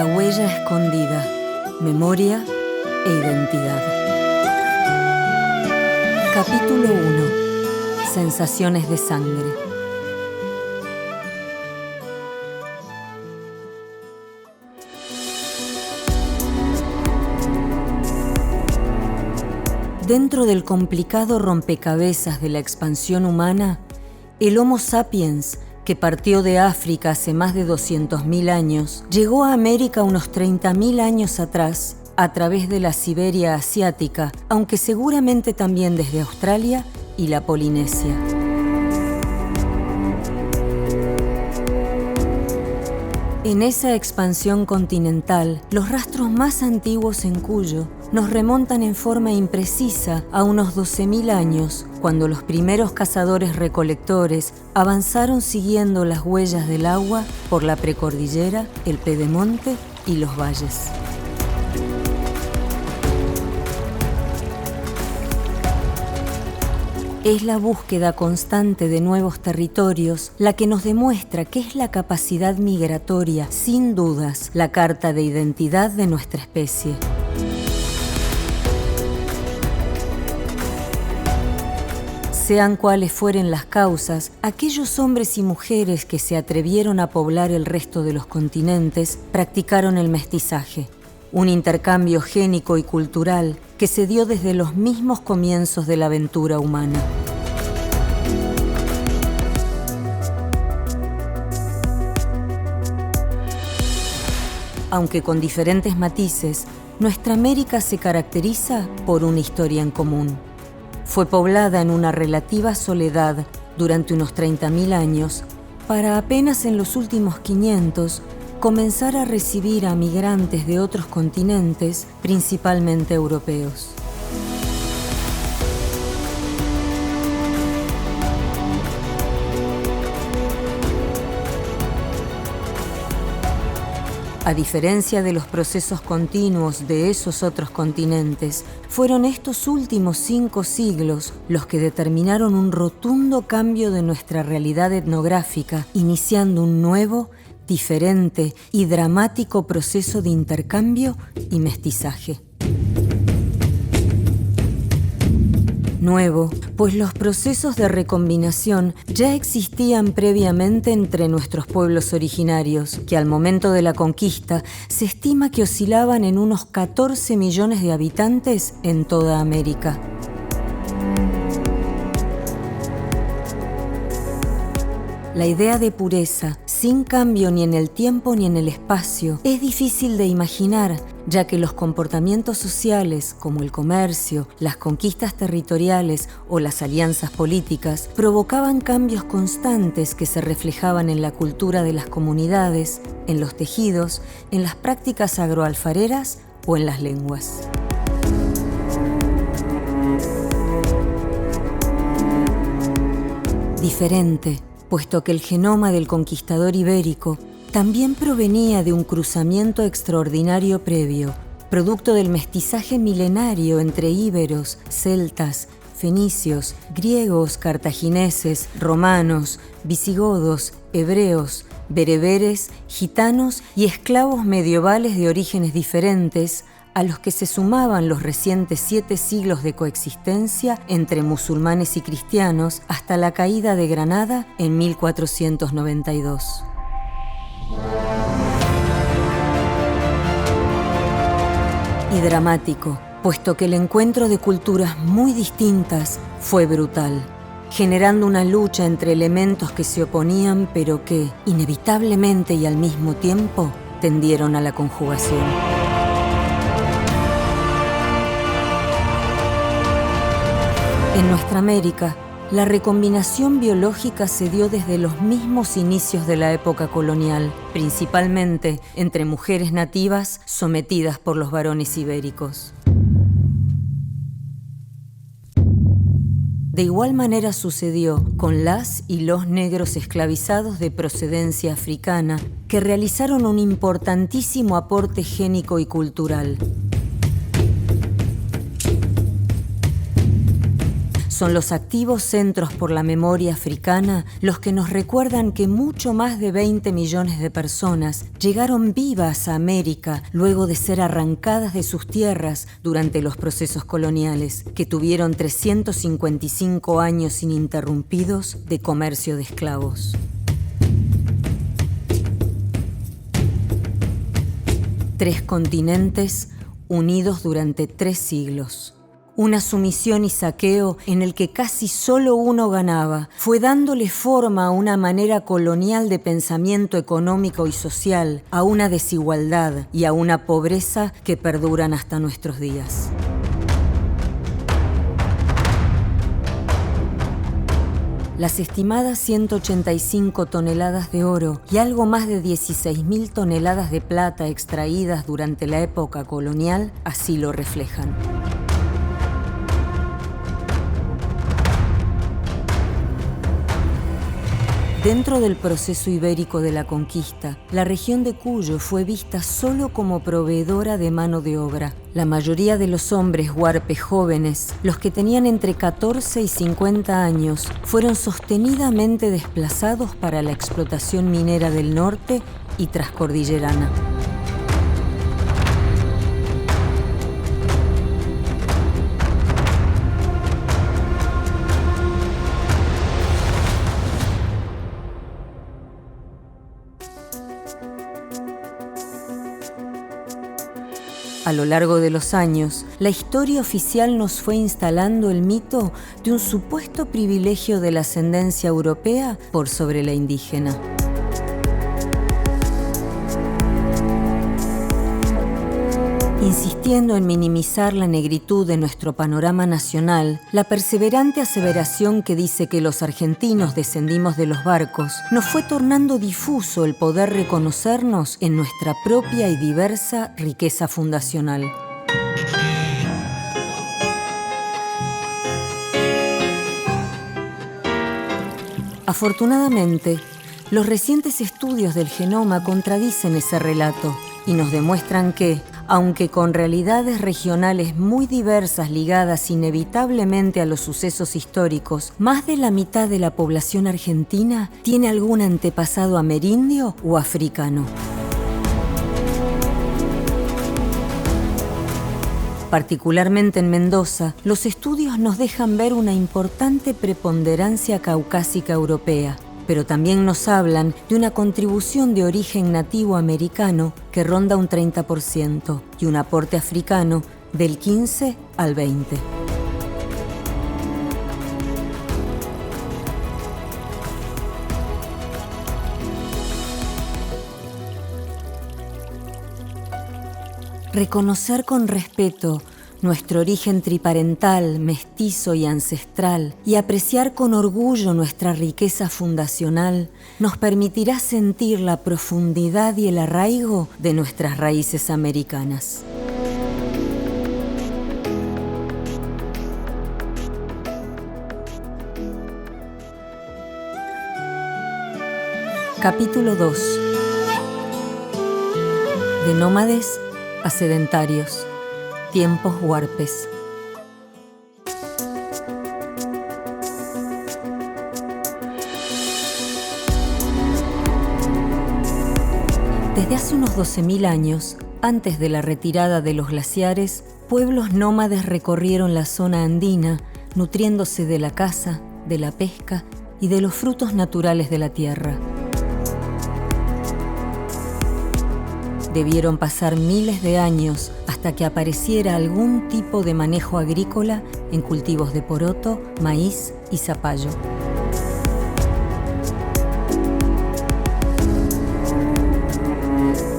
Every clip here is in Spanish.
La huella escondida, memoria e identidad. Capítulo 1. Sensaciones de sangre. Dentro del complicado rompecabezas de la expansión humana, el Homo sapiens, que partió de África hace más de 200.000 años, llegó a América unos 30.000 años atrás a través de la Siberia asiática, aunque seguramente también desde Australia y la Polinesia. En esa expansión continental, los rastros más antiguos en Cuyo nos remontan en forma imprecisa a unos 12.000 años, cuando los primeros cazadores-recolectores avanzaron siguiendo las huellas del agua por la precordillera, el pedemonte y los valles. Es la búsqueda constante de nuevos territorios la que nos demuestra que es la capacidad migratoria, sin dudas, la carta de identidad de nuestra especie. Sean cuales fueren las causas, aquellos hombres y mujeres que se atrevieron a poblar el resto de los continentes practicaron el mestizaje, un intercambio génico y cultural que se dio desde los mismos comienzos de la aventura humana. Aunque con diferentes matices, nuestra América se caracteriza por una historia en común. Fue poblada en una relativa soledad durante unos 30.000 años, para apenas en los últimos 500 comenzar a recibir a migrantes de otros continentes, principalmente europeos. A diferencia de los procesos continuos de esos otros continentes, fueron estos últimos 5 siglos los que determinaron un rotundo cambio de nuestra realidad etnográfica, iniciando un nuevo, diferente y dramático proceso de intercambio y mestizaje. Nuevo, pues los procesos de recombinación ya existían previamente entre nuestros pueblos originarios, que al momento de la conquista se estima que oscilaban en unos 14 millones de habitantes en toda América. La idea de pureza, sin cambio ni en el tiempo ni en el espacio, es difícil de imaginar, ya que los comportamientos sociales, como el comercio, las conquistas territoriales o las alianzas políticas, provocaban cambios constantes que se reflejaban en la cultura de las comunidades, en los tejidos, en las prácticas agroalfareras o en las lenguas. Diferente, puesto que el genoma del conquistador ibérico también provenía de un cruzamiento extraordinario previo, producto del mestizaje milenario entre íberos, celtas, fenicios, griegos, cartagineses, romanos, visigodos, hebreos, bereberes, gitanos y esclavos medievales de orígenes diferentes, a los que se sumaban los recientes 7 siglos de coexistencia entre musulmanes y cristianos hasta la caída de Granada en 1492. Y dramático, puesto que el encuentro de culturas muy distintas fue brutal, generando una lucha entre elementos que se oponían pero que, inevitablemente y al mismo tiempo, tendieron a la conjugación. En nuestra América, la recombinación biológica se dio desde los mismos inicios de la época colonial, principalmente entre mujeres nativas sometidas por los varones ibéricos. De igual manera sucedió con las y los negros esclavizados de procedencia africana, que realizaron un importantísimo aporte génico y cultural. Son los activos centros por la memoria africana los que nos recuerdan que mucho más de 20 millones de personas llegaron vivas a América luego de ser arrancadas de sus tierras durante los procesos coloniales, que tuvieron 355 años ininterrumpidos de comercio de esclavos. Tres continentes unidos durante 3 siglos. Una sumisión y saqueo en el que casi solo uno ganaba fue dándole forma a una manera colonial de pensamiento económico y social, a una desigualdad y a una pobreza que perduran hasta nuestros días. Las estimadas 185 toneladas de oro y algo más de 16.000 toneladas de plata extraídas durante la época colonial así lo reflejan. Dentro del proceso ibérico de la conquista, la región de Cuyo fue vista solo como proveedora de mano de obra. La mayoría de los hombres huarpes jóvenes, los que tenían entre 14 y 50 años, fueron sostenidamente desplazados para la explotación minera del norte y transcordillerana. A lo largo de los años, la historia oficial nos fue instalando el mito de un supuesto privilegio de la ascendencia europea por sobre la indígena. Insistiendo en minimizar la negritud de nuestro panorama nacional, la perseverante aseveración que dice que los argentinos descendimos de los barcos nos fue tornando difuso el poder reconocernos en nuestra propia y diversa riqueza fundacional. Afortunadamente, los recientes estudios del genoma contradicen ese relato y nos demuestran que, aunque con realidades regionales muy diversas ligadas inevitablemente a los sucesos históricos, más de la mitad de la población argentina tiene algún antepasado amerindio o africano. Particularmente en Mendoza, los estudios nos dejan ver una importante preponderancia caucásica europea, pero también nos hablan de una contribución de origen nativo americano que ronda un 30% y un aporte africano del 15 al 20%. Reconocer con respeto nuestro origen triparental, mestizo y ancestral, y apreciar con orgullo nuestra riqueza fundacional, nos permitirá sentir la profundidad y el arraigo de nuestras raíces americanas. Capítulo 2. De nómades a sedentarios. Tiempos huarpes. Desde hace unos 12.000 años, antes de la retirada de los glaciares, pueblos nómades recorrieron la zona andina, nutriéndose de la caza, de la pesca y de los frutos naturales de la tierra. Debieron pasar miles de años hasta que apareciera algún tipo de manejo agrícola en cultivos de poroto, maíz y zapallo.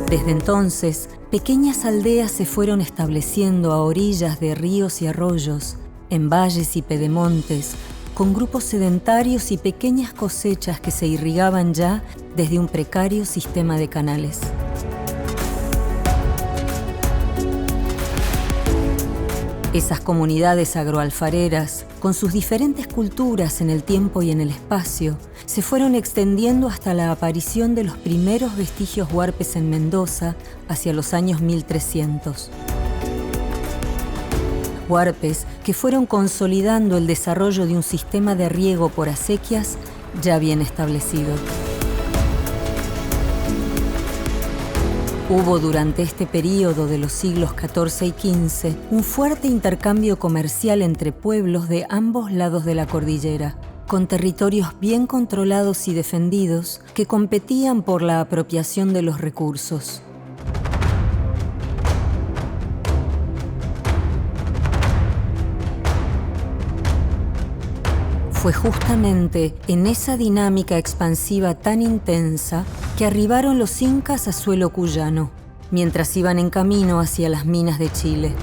Desde entonces, pequeñas aldeas se fueron estableciendo a orillas de ríos y arroyos, en valles y pedemontes, con grupos sedentarios y pequeñas cosechas que se irrigaban ya desde un precario sistema de canales. Esas comunidades agroalfareras, con sus diferentes culturas en el tiempo y en el espacio, se fueron extendiendo hasta la aparición de los primeros vestigios huarpes en Mendoza hacia los años 1300. huarpes, que fueron consolidando el desarrollo de un sistema de riego por acequias ya bien establecido. Hubo durante este período de los siglos XIV y XV un fuerte intercambio comercial entre pueblos de ambos lados de la cordillera, con territorios bien controlados y defendidos que competían por la apropiación de los recursos. Fue justamente en esa dinámica expansiva tan intensa que arribaron los incas a suelo cuyano, mientras iban en camino hacia las minas de Chile.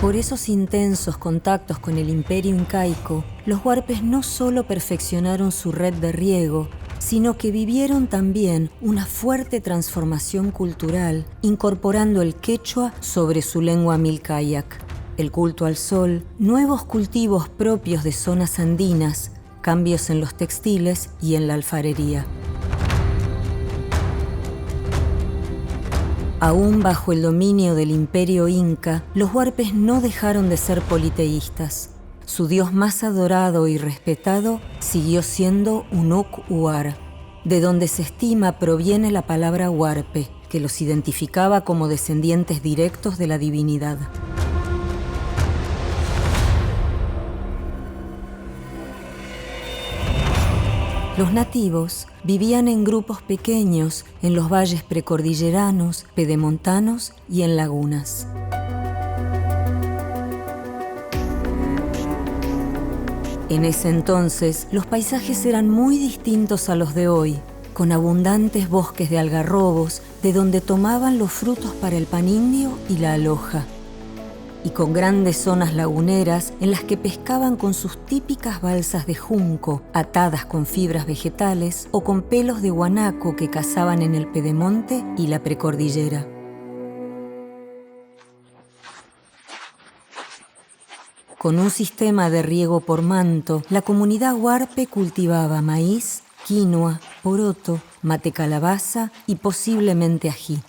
Por esos intensos contactos con el imperio incaico, los huarpes no solo perfeccionaron su red de riego, sino que vivieron también una fuerte transformación cultural, incorporando el quechua sobre su lengua milkayak, el culto al sol, nuevos cultivos propios de zonas andinas, cambios en los textiles y en la alfarería. Aún bajo el dominio del imperio inca, los huarpes no dejaron de ser politeístas. Su dios más adorado y respetado siguió siendo Unuk Huar, de donde se estima proviene la palabra huarpe, que los identificaba como descendientes directos de la divinidad. Los nativos vivían en grupos pequeños en los valles precordilleranos, pedemontanos y en lagunas. En ese entonces, los paisajes eran muy distintos a los de hoy, con abundantes bosques de algarrobos, de donde tomaban los frutos para el pan indio y la aloja, y con grandes zonas laguneras en las que pescaban con sus típicas balsas de junco, atadas con fibras vegetales o con pelos de guanaco que cazaban en el pedemonte y la precordillera. Con un sistema de riego por manto, la comunidad huarpe cultivaba maíz, quinoa, poroto, mate calabaza y posiblemente ají.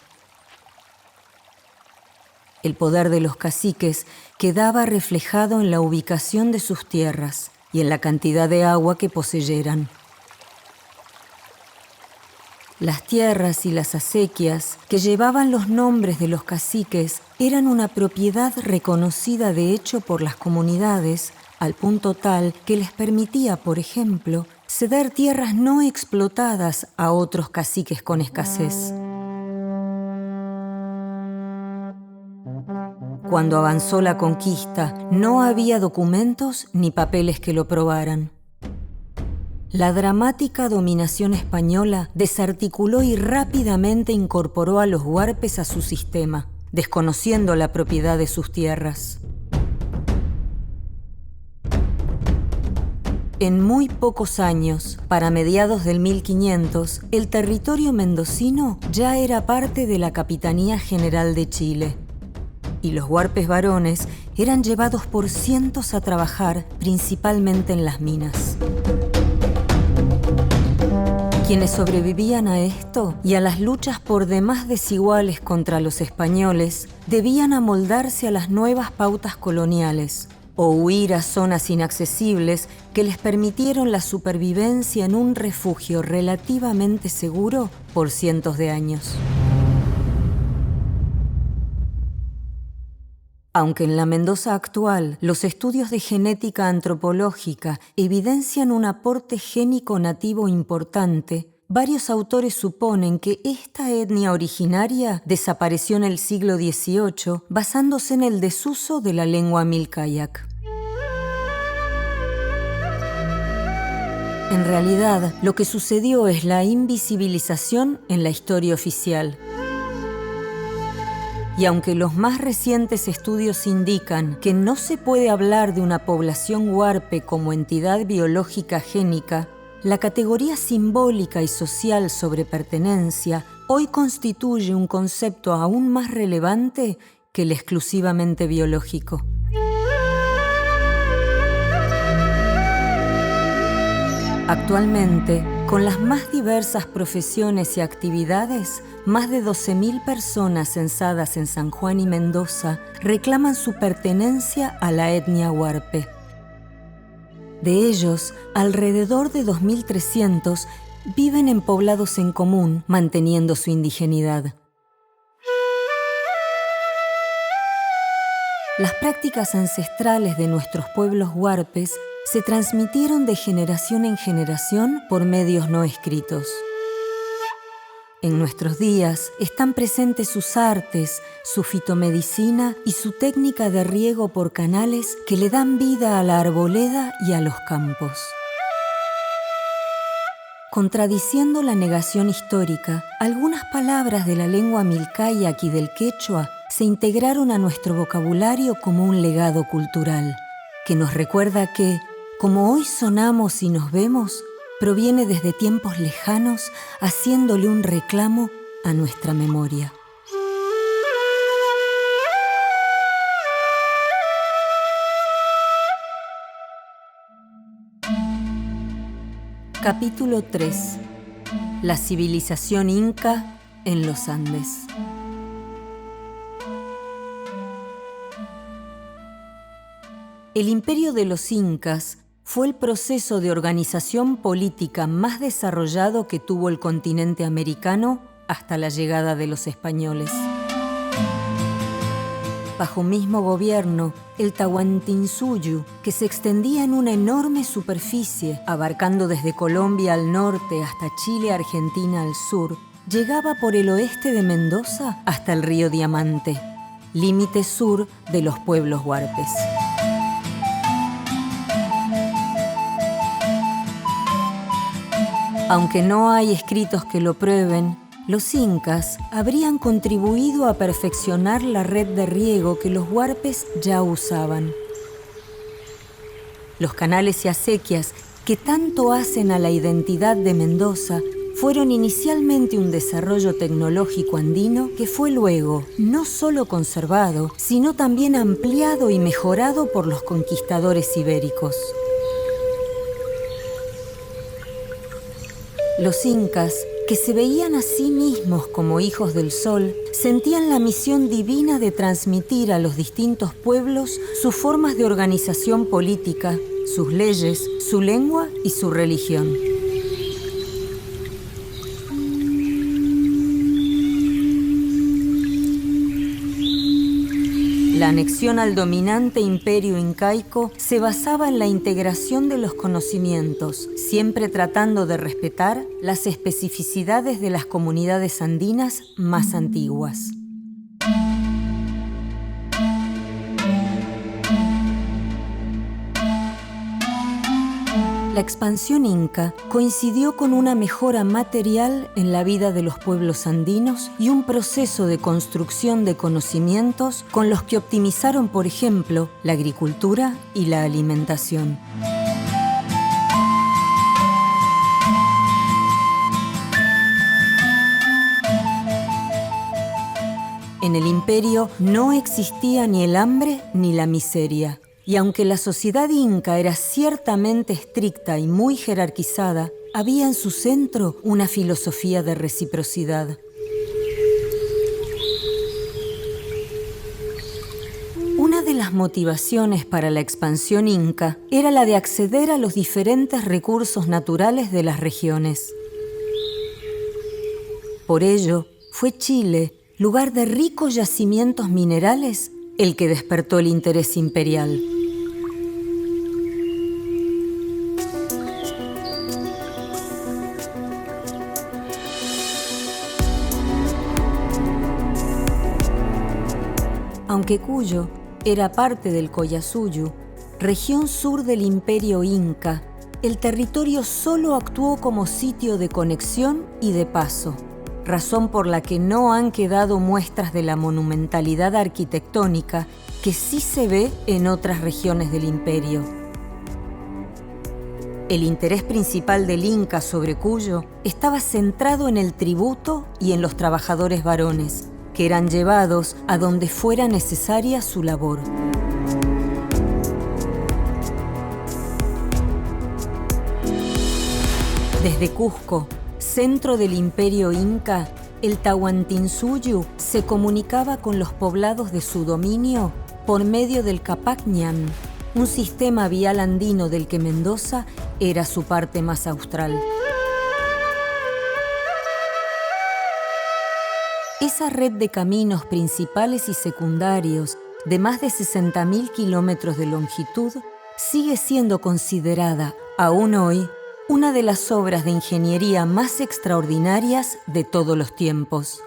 El poder de los caciques quedaba reflejado en la ubicación de sus tierras y en la cantidad de agua que poseyeran. Las tierras y las acequias que llevaban los nombres de los caciques eran una propiedad reconocida de hecho por las comunidades, al punto tal que les permitía, por ejemplo, ceder tierras no explotadas a otros caciques con escasez. Cuando avanzó la conquista, no había documentos ni papeles que lo probaran. La dramática dominación española desarticuló y rápidamente incorporó a los huarpes a su sistema, desconociendo la propiedad de sus tierras. En muy pocos años, para mediados del 1500, el territorio mendocino ya era parte de la Capitanía General de Chile, y los huarpes varones eran llevados por cientos a trabajar, principalmente en las minas. Quienes sobrevivían a esto y a las luchas por demás desiguales contra los españoles debían amoldarse a las nuevas pautas coloniales o huir a zonas inaccesibles que les permitieron la supervivencia en un refugio relativamente seguro por cientos de años. Aunque en la Mendoza actual los estudios de genética antropológica evidencian un aporte génico nativo importante, varios autores suponen que esta etnia originaria desapareció en el siglo XVIII basándose en el desuso de la lengua milkayak. En realidad, lo que sucedió es la invisibilización en la historia oficial. Y aunque los más recientes estudios indican que no se puede hablar de una población huarpe como entidad biológica génica, la categoría simbólica y social sobre pertenencia hoy constituye un concepto aún más relevante que el exclusivamente biológico. Actualmente, Con las más diversas profesiones y actividades, más de 12.000 personas censadas en San Juan y Mendoza reclaman su pertenencia a la etnia huarpe. De ellos, alrededor de 2.300 viven en poblados en común, manteniendo su indigenidad. Las prácticas ancestrales de nuestros pueblos huarpes se transmitieron de generación en generación por medios no escritos. En nuestros días están presentes sus artes, su fitomedicina y su técnica de riego por canales que le dan vida a la arboleda y a los campos. Contradiciendo la negación histórica, algunas palabras de la lengua milkayak y del quechua se integraron a nuestro vocabulario como un legado cultural, que nos recuerda que, como hoy sonamos y nos vemos, proviene desde tiempos lejanos, haciéndole un reclamo a nuestra memoria. Capítulo 3. La civilización inca en los Andes. El imperio de los incas fue el proceso de organización política más desarrollado que tuvo el continente americano hasta la llegada de los españoles. Bajo un mismo gobierno, el Tahuantinsuyo, que se extendía en una enorme superficie, abarcando desde Colombia al norte hasta Chile, Argentina al sur, llegaba por el oeste de Mendoza hasta el río Diamante, límite sur de los pueblos huarpes. Aunque no hay escritos que lo prueben, los incas habrían contribuido a perfeccionar la red de riego que los huarpes ya usaban. Los canales y acequias que tanto hacen a la identidad de Mendoza fueron inicialmente un desarrollo tecnológico andino que fue luego no solo conservado, sino también ampliado y mejorado por los conquistadores ibéricos. Los incas, que se veían a sí mismos como hijos del sol, sentían la misión divina de transmitir a los distintos pueblos sus formas de organización política, sus leyes, su lengua y su religión. La anexión al dominante imperio incaico se basaba en la integración de los conocimientos, siempre tratando de respetar las especificidades de las comunidades andinas más antiguas. La expansión inca coincidió con una mejora material en la vida de los pueblos andinos y un proceso de construcción de conocimientos con los que optimizaron, por ejemplo, la agricultura y la alimentación. En el imperio no existía ni el hambre ni la miseria. Y aunque la sociedad inca era ciertamente estricta y muy jerarquizada, había en su centro una filosofía de reciprocidad. Una de las motivaciones para la expansión inca era la de acceder a los diferentes recursos naturales de las regiones. Por ello, fue Chile, lugar de ricos yacimientos minerales, el que despertó el interés imperial. Aunque Cuyo era parte del Collasuyu, región sur del Imperio Inca, el territorio solo actuó como sitio de conexión y de paso, razón por la que no han quedado muestras de la monumentalidad arquitectónica que sí se ve en otras regiones del imperio. El interés principal del Inca sobre Cuyo estaba centrado en el tributo y en los trabajadores varones, que eran llevados a donde fuera necesaria su labor. Desde Cusco, centro del imperio inca, el Tahuantinsuyu se comunicaba con los poblados de su dominio por medio del Capac Ñan, un sistema vial andino del que Mendoza era su parte más austral. Esa red de caminos principales y secundarios de más de 60.000 kilómetros de longitud sigue siendo considerada, aún hoy, una de las obras de ingeniería más extraordinarias de todos los tiempos.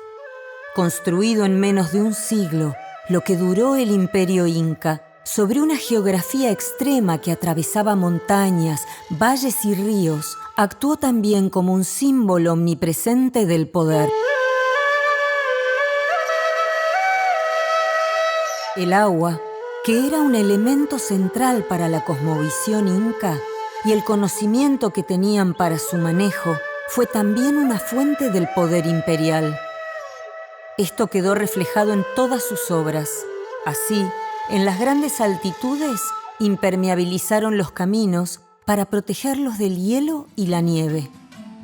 Construido en menos de un siglo, lo que duró el imperio inca, sobre una geografía extrema que atravesaba montañas, valles y ríos, actuó también como un símbolo omnipresente del poder. El agua, que era un elemento central para la cosmovisión inca, y el conocimiento que tenían para su manejo, fue también una fuente del poder imperial. Esto quedó reflejado en todas sus obras. Así, en las grandes altitudes, impermeabilizaron los caminos para protegerlos del hielo y la nieve.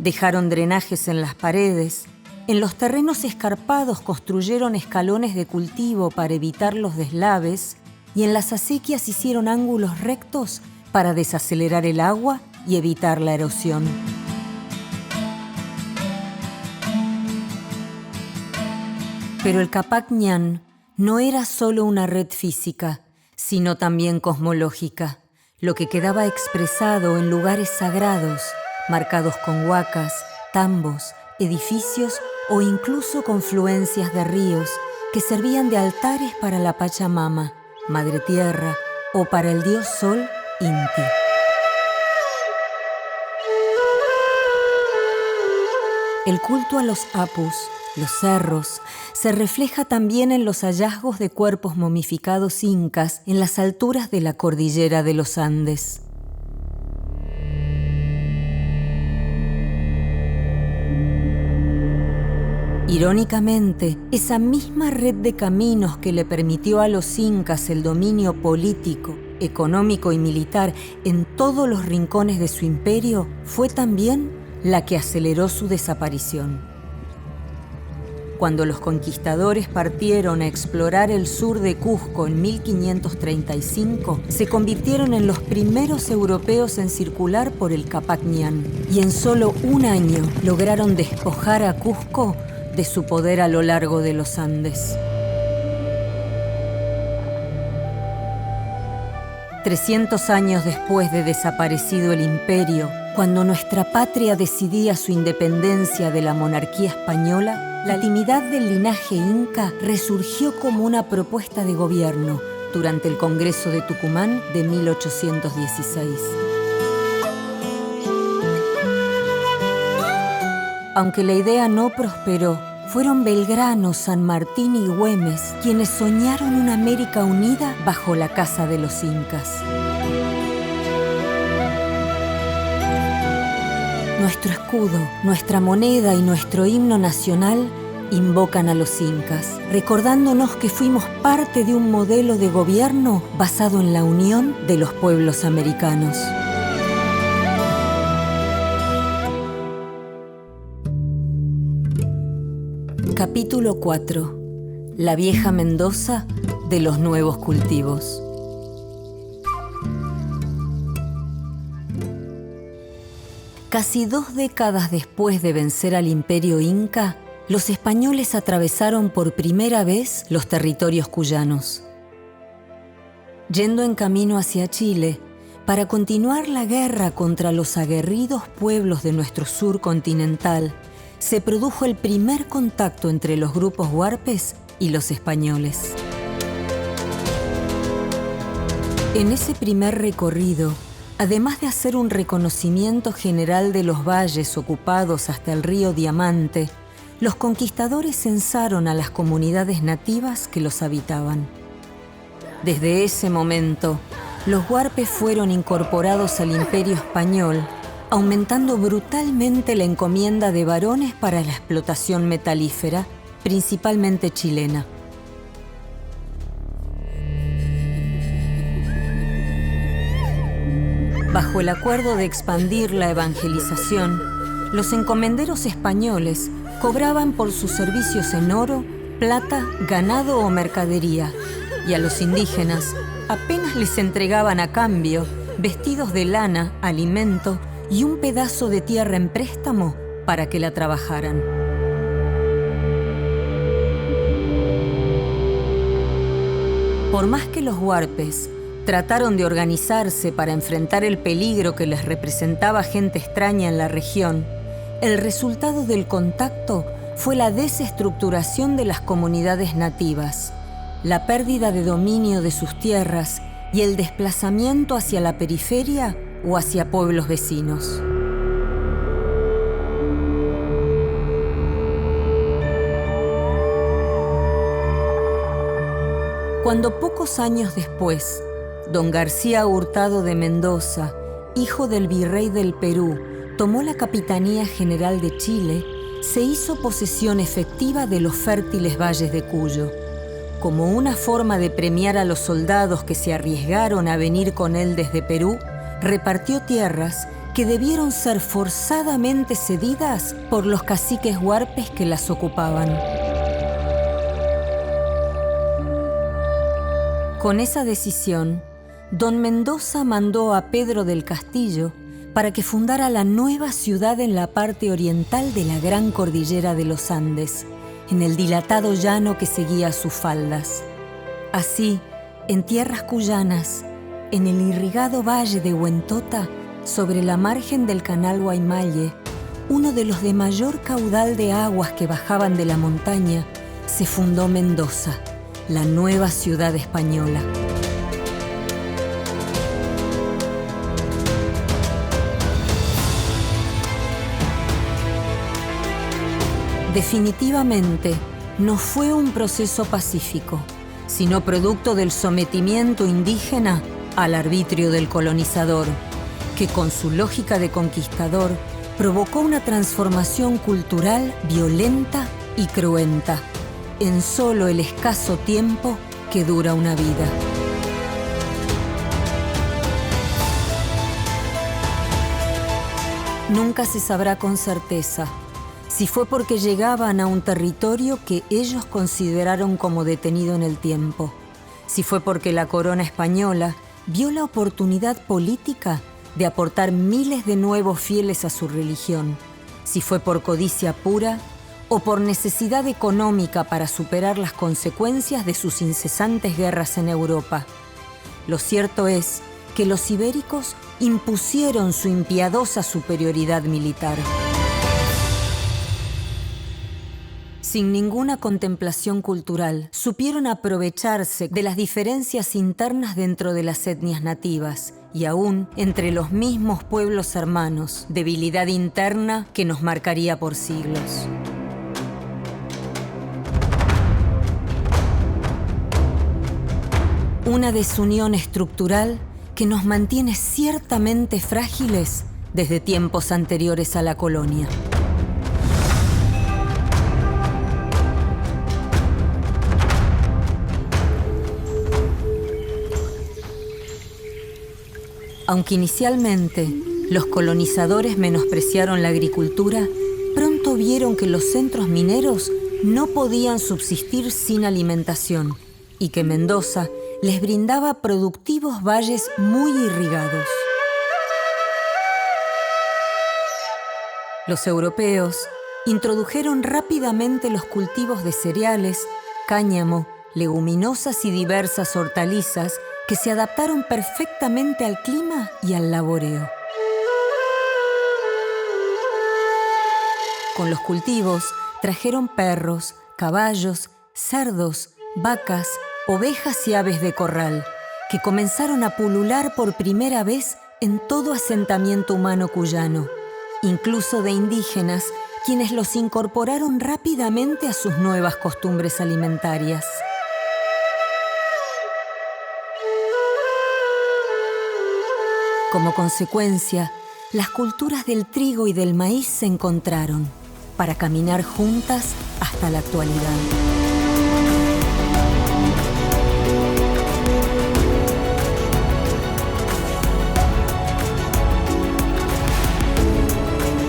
Dejaron drenajes en las paredes. En los terrenos escarpados construyeron escalones de cultivo para evitar los deslaves y en las acequias hicieron ángulos rectos para desacelerar el agua y evitar la erosión. Pero el Capac Ñan no era solo una red física, sino también cosmológica, lo que quedaba expresado en lugares sagrados, marcados con huacas, tambos, edificios o incluso confluencias de ríos que servían de altares para la Pachamama, Madre Tierra, o para el dios Sol, Inti. El culto a los apus, los cerros, se refleja también en los hallazgos de cuerpos momificados incas en las alturas de la cordillera de los Andes. Irónicamente, esa misma red de caminos que le permitió a los incas el dominio político, económico y militar en todos los rincones de su imperio fue también la que aceleró su desaparición. Cuando los conquistadores partieron a explorar el sur de Cusco en 1535, se convirtieron en los primeros europeos en circular por el Capac Ñan y en solo un año lograron despojar a Cusco de su poder a lo largo de los Andes. 300 años después de desaparecido el imperio, cuando nuestra patria decidía su independencia de la monarquía española, la legitimidad del linaje inca resurgió como una propuesta de gobierno durante el Congreso de Tucumán de 1816. Aunque la idea no prosperó, fueron Belgrano, San Martín y Güemes quienes soñaron una América unida bajo la casa de los incas. Nuestro escudo, nuestra moneda y nuestro himno nacional invocan a los incas, recordándonos que fuimos parte de un modelo de gobierno basado en la unión de los pueblos americanos. Capítulo 4. La vieja Mendoza de los nuevos cultivos. Casi 2 décadas después de vencer al imperio inca, los españoles atravesaron por primera vez los territorios cuyanos. Yendo en camino hacia Chile, para continuar la guerra contra los aguerridos pueblos de nuestro sur continental, se produjo el primer contacto entre los grupos huarpes y los españoles. En ese primer recorrido, además de hacer un reconocimiento general de los valles ocupados hasta el río Diamante, los conquistadores censaron a las comunidades nativas que los habitaban. Desde ese momento, los huarpes fueron incorporados al Imperio Español, aumentando brutalmente la encomienda de varones para la explotación metalífera, principalmente chilena. Bajo el acuerdo de expandir la evangelización, los encomenderos españoles cobraban por sus servicios en oro, plata, ganado o mercadería, y a los indígenas apenas les entregaban a cambio vestidos de lana, alimento y un pedazo de tierra en préstamo para que la trabajaran. Por más que los huarpes trataron de organizarse para enfrentar el peligro que les representaba gente extraña en la región, el resultado del contacto fue la desestructuración de las comunidades nativas, la pérdida de dominio de sus tierras y el desplazamiento hacia la periferia o hacia pueblos vecinos. Cuando pocos años después, don García Hurtado de Mendoza, hijo del virrey del Perú, tomó la Capitanía General de Chile, se hizo posesión efectiva de los fértiles valles de Cuyo. Como una forma de premiar a los soldados que se arriesgaron a venir con él desde Perú, repartió tierras que debieron ser forzadamente cedidas por los caciques huarpes que las ocupaban. Con esa decisión, don Mendoza mandó a Pedro del Castillo para que fundara la nueva ciudad en la parte oriental de la gran cordillera de los Andes, en el dilatado llano que seguía sus faldas. Así, en tierras cuyanas, en el irrigado valle de Huentota, sobre la margen del canal Guaymalle, uno de los de mayor caudal de aguas que bajaban de la montaña, se fundó Mendoza, la nueva ciudad española. Definitivamente no fue un proceso pacífico, sino producto del sometimiento indígena al arbitrio del colonizador, que con su lógica de conquistador provocó una transformación cultural violenta y cruenta, en solo el escaso tiempo que dura una vida. Nunca se sabrá con certeza si fue porque llegaban a un territorio que ellos consideraron como detenido en el tiempo, si fue porque la corona española vio la oportunidad política de aportar miles de nuevos fieles a su religión, si fue por codicia pura o por necesidad económica para superar las consecuencias de sus incesantes guerras en Europa. Lo cierto es que los ibéricos impusieron su impiadosa superioridad militar. Sin ninguna contemplación cultural, supieron aprovecharse de las diferencias internas dentro de las etnias nativas y aún entre los mismos pueblos hermanos, debilidad interna que nos marcaría por siglos. Una desunión estructural que nos mantiene ciertamente frágiles desde tiempos anteriores a la colonia. Aunque inicialmente los colonizadores menospreciaron la agricultura, pronto vieron que los centros mineros no podían subsistir sin alimentación y que Mendoza les brindaba productivos valles muy irrigados. Los europeos introdujeron rápidamente los cultivos de cereales, cáñamo, leguminosas y diversas hortalizas que se adaptaron perfectamente al clima y al laboreo. Con los cultivos trajeron perros, caballos, cerdos, vacas, ovejas y aves de corral, que comenzaron a pulular por primera vez en todo asentamiento humano cuyano, incluso de indígenas, quienes los incorporaron rápidamente a sus nuevas costumbres alimentarias. Como consecuencia, las culturas del trigo y del maíz se encontraron para caminar juntas hasta la actualidad.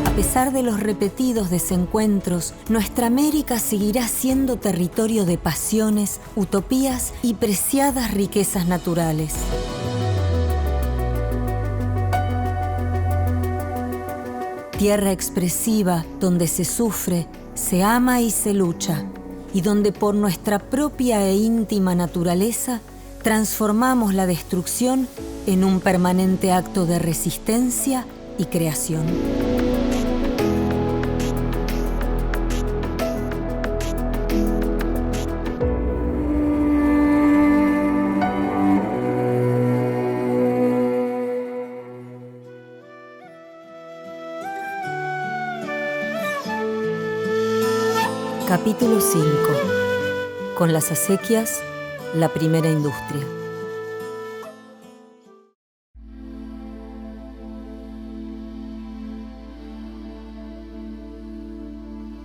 A pesar de los repetidos desencuentros, nuestra América seguirá siendo territorio de pasiones, utopías y preciadas riquezas naturales. Tierra expresiva donde se sufre, se ama y se lucha, y donde por nuestra propia e íntima naturaleza transformamos la destrucción en un permanente acto de resistencia y creación. Capítulo 5. Con las acequias, la primera industria.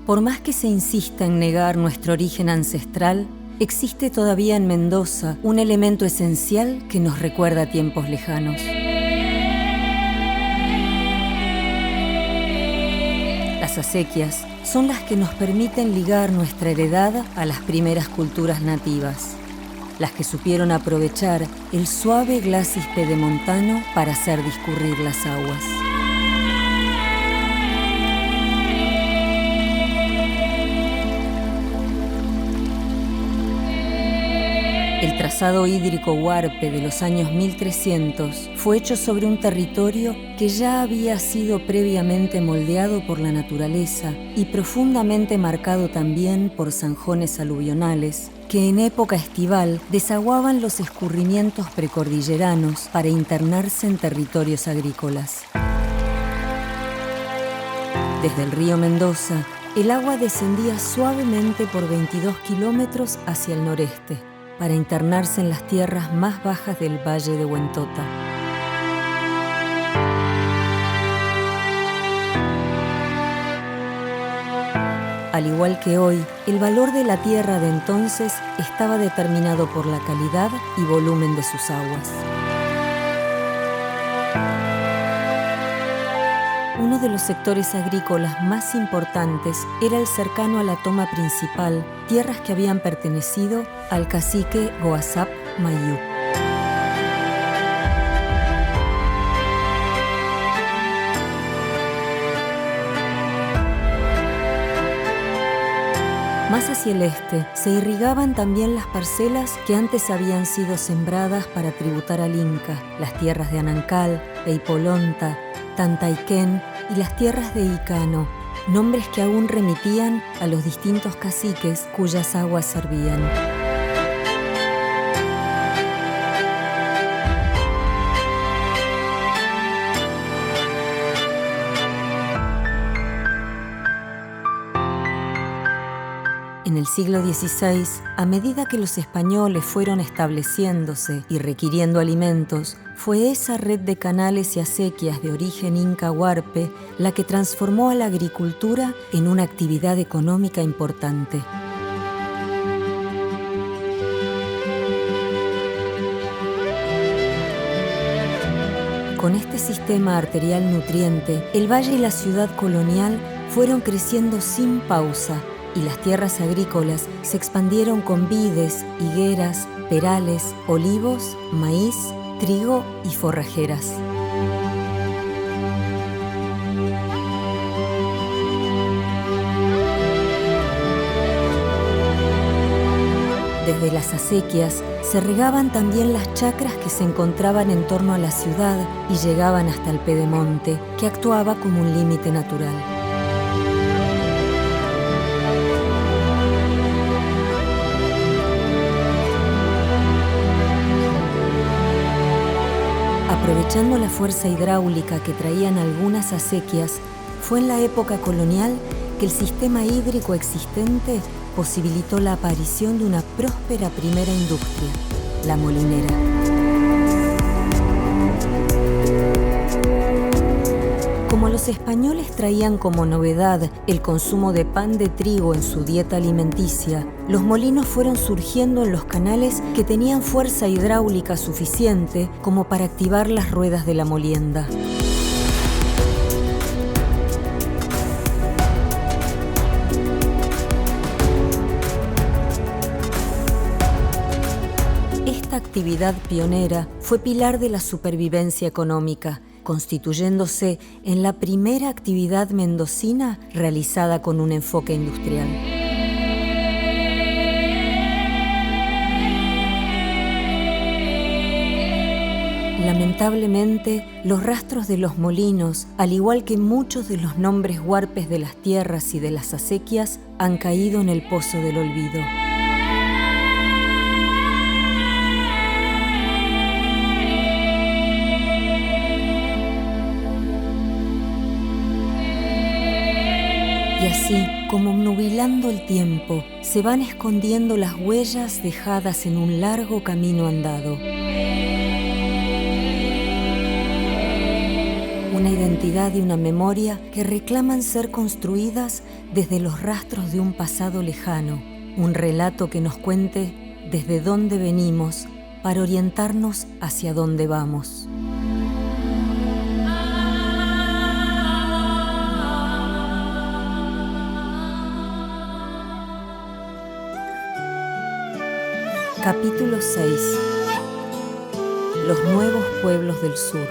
Por más que se insista en negar nuestro origen ancestral, existe todavía en Mendoza un elemento esencial que nos recuerda tiempos lejanos. Las acequias son las que nos permiten ligar nuestra heredad a las primeras culturas nativas, las que supieron aprovechar el suave glacis pedemontano para hacer discurrir las aguas. El trazado hídrico huarpe de los años 1300 fue hecho sobre un territorio que ya había sido previamente moldeado por la naturaleza y profundamente marcado también por zanjones aluvionales que en época estival desaguaban los escurrimientos precordilleranos para internarse en territorios agrícolas. Desde el río Mendoza, el agua descendía suavemente por 22 kilómetros hacia el noreste, para internarse en las tierras más bajas del valle de Huentota. Al igual que hoy, el valor de la tierra de entonces estaba determinado por la calidad y volumen de sus aguas. Uno de los sectores agrícolas más importantes era el cercano a la toma principal, tierras que habían pertenecido al cacique Goazap Mayú. Más hacia el este se irrigaban también las parcelas que antes habían sido sembradas para tributar al Inca, las tierras de Anancal, Eipolonta, Tantaiquén y las tierras de Icano, nombres que aún remitían a los distintos caciques cuyas aguas servían. En el siglo XVI, a medida que los españoles fueron estableciéndose y requiriendo alimentos, fue esa red de canales y acequias de origen inca huarpe la que transformó a la agricultura en una actividad económica importante. Con este sistema arterial nutriente, el valle y la ciudad colonial fueron creciendo sin pausa, y las tierras agrícolas se expandieron con vides, higueras, perales, olivos, maíz, trigo y forrajeras. Desde las acequias se regaban también las chacras que se encontraban en torno a la ciudad y llegaban hasta el pedemonte, que actuaba como un límite natural. Aprovechando la fuerza hidráulica que traían algunas acequias, fue en la época colonial que el sistema hídrico existente posibilitó la aparición de una próspera primera industria, la molinera. Como los españoles traían como novedad el consumo de pan de trigo en su dieta alimenticia, los molinos fueron surgiendo en los canales que tenían fuerza hidráulica suficiente como para activar las ruedas de la molienda. actividad pionera fue pilar de la supervivencia económica, constituyéndose en la primera actividad mendocina realizada con un enfoque industrial. Lamentablemente, los rastros de los molinos, al igual que muchos de los nombres huarpes de las tierras y de las acequias, han caído en el pozo del olvido. Y así, como obnubilando el tiempo, se van escondiendo las huellas dejadas en un largo camino andado. Una identidad y una memoria que reclaman ser construidas desde los rastros de un pasado lejano, un relato que nos cuente desde dónde venimos para orientarnos hacia dónde vamos. Capítulo 6. Los nuevos pueblos del sur.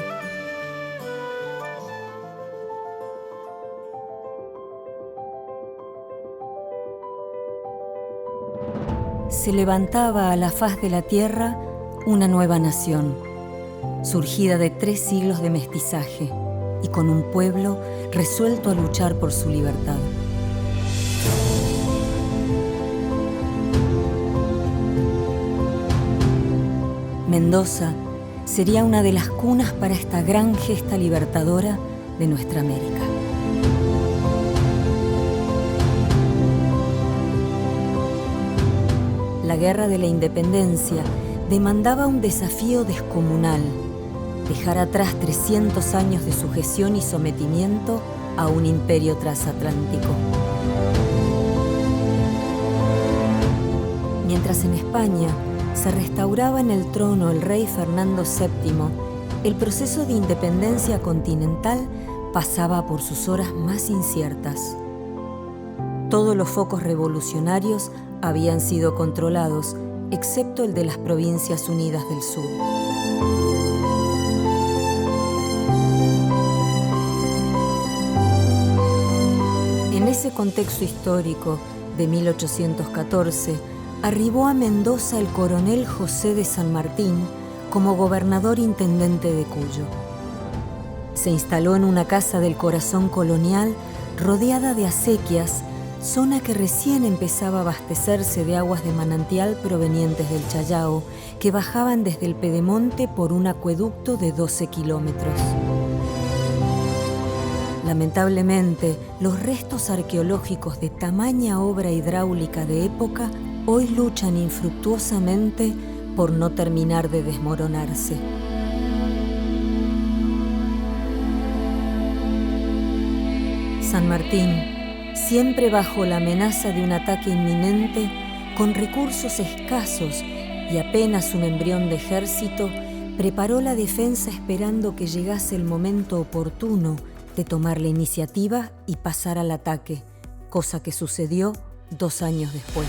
Se levantaba a la faz de la tierra una nueva nación, surgida de 3 siglos de mestizaje y con un pueblo resuelto a luchar por su libertad. Mendoza sería una de las cunas para esta gran gesta libertadora de nuestra América. La Guerra de la Independencia demandaba un desafío descomunal: dejar atrás 300 años de sujeción y sometimiento a un imperio transatlántico. Mientras en España se restauraba en el trono el rey Fernando VII, el proceso de independencia continental pasaba por sus horas más inciertas. Todos los focos revolucionarios habían sido controlados, excepto el de las Provincias Unidas del Sur. En ese contexto histórico de 1814, arribó a Mendoza el coronel José de San Martín como gobernador intendente de Cuyo. Se instaló en una casa del corazón colonial rodeada de acequias, zona que recién empezaba a abastecerse de aguas de manantial provenientes del Chayao, que bajaban desde el Pedemonte por un acueducto de 12 kilómetros. Lamentablemente, los restos arqueológicos de tamaña obra hidráulica de época hoy luchan infructuosamente por no terminar de desmoronarse. San Martín, siempre bajo la amenaza de un ataque inminente, con recursos escasos y apenas un embrión de ejército, preparó la defensa esperando que llegase el momento oportuno de tomar la iniciativa y pasar al ataque, cosa que sucedió 2 años después.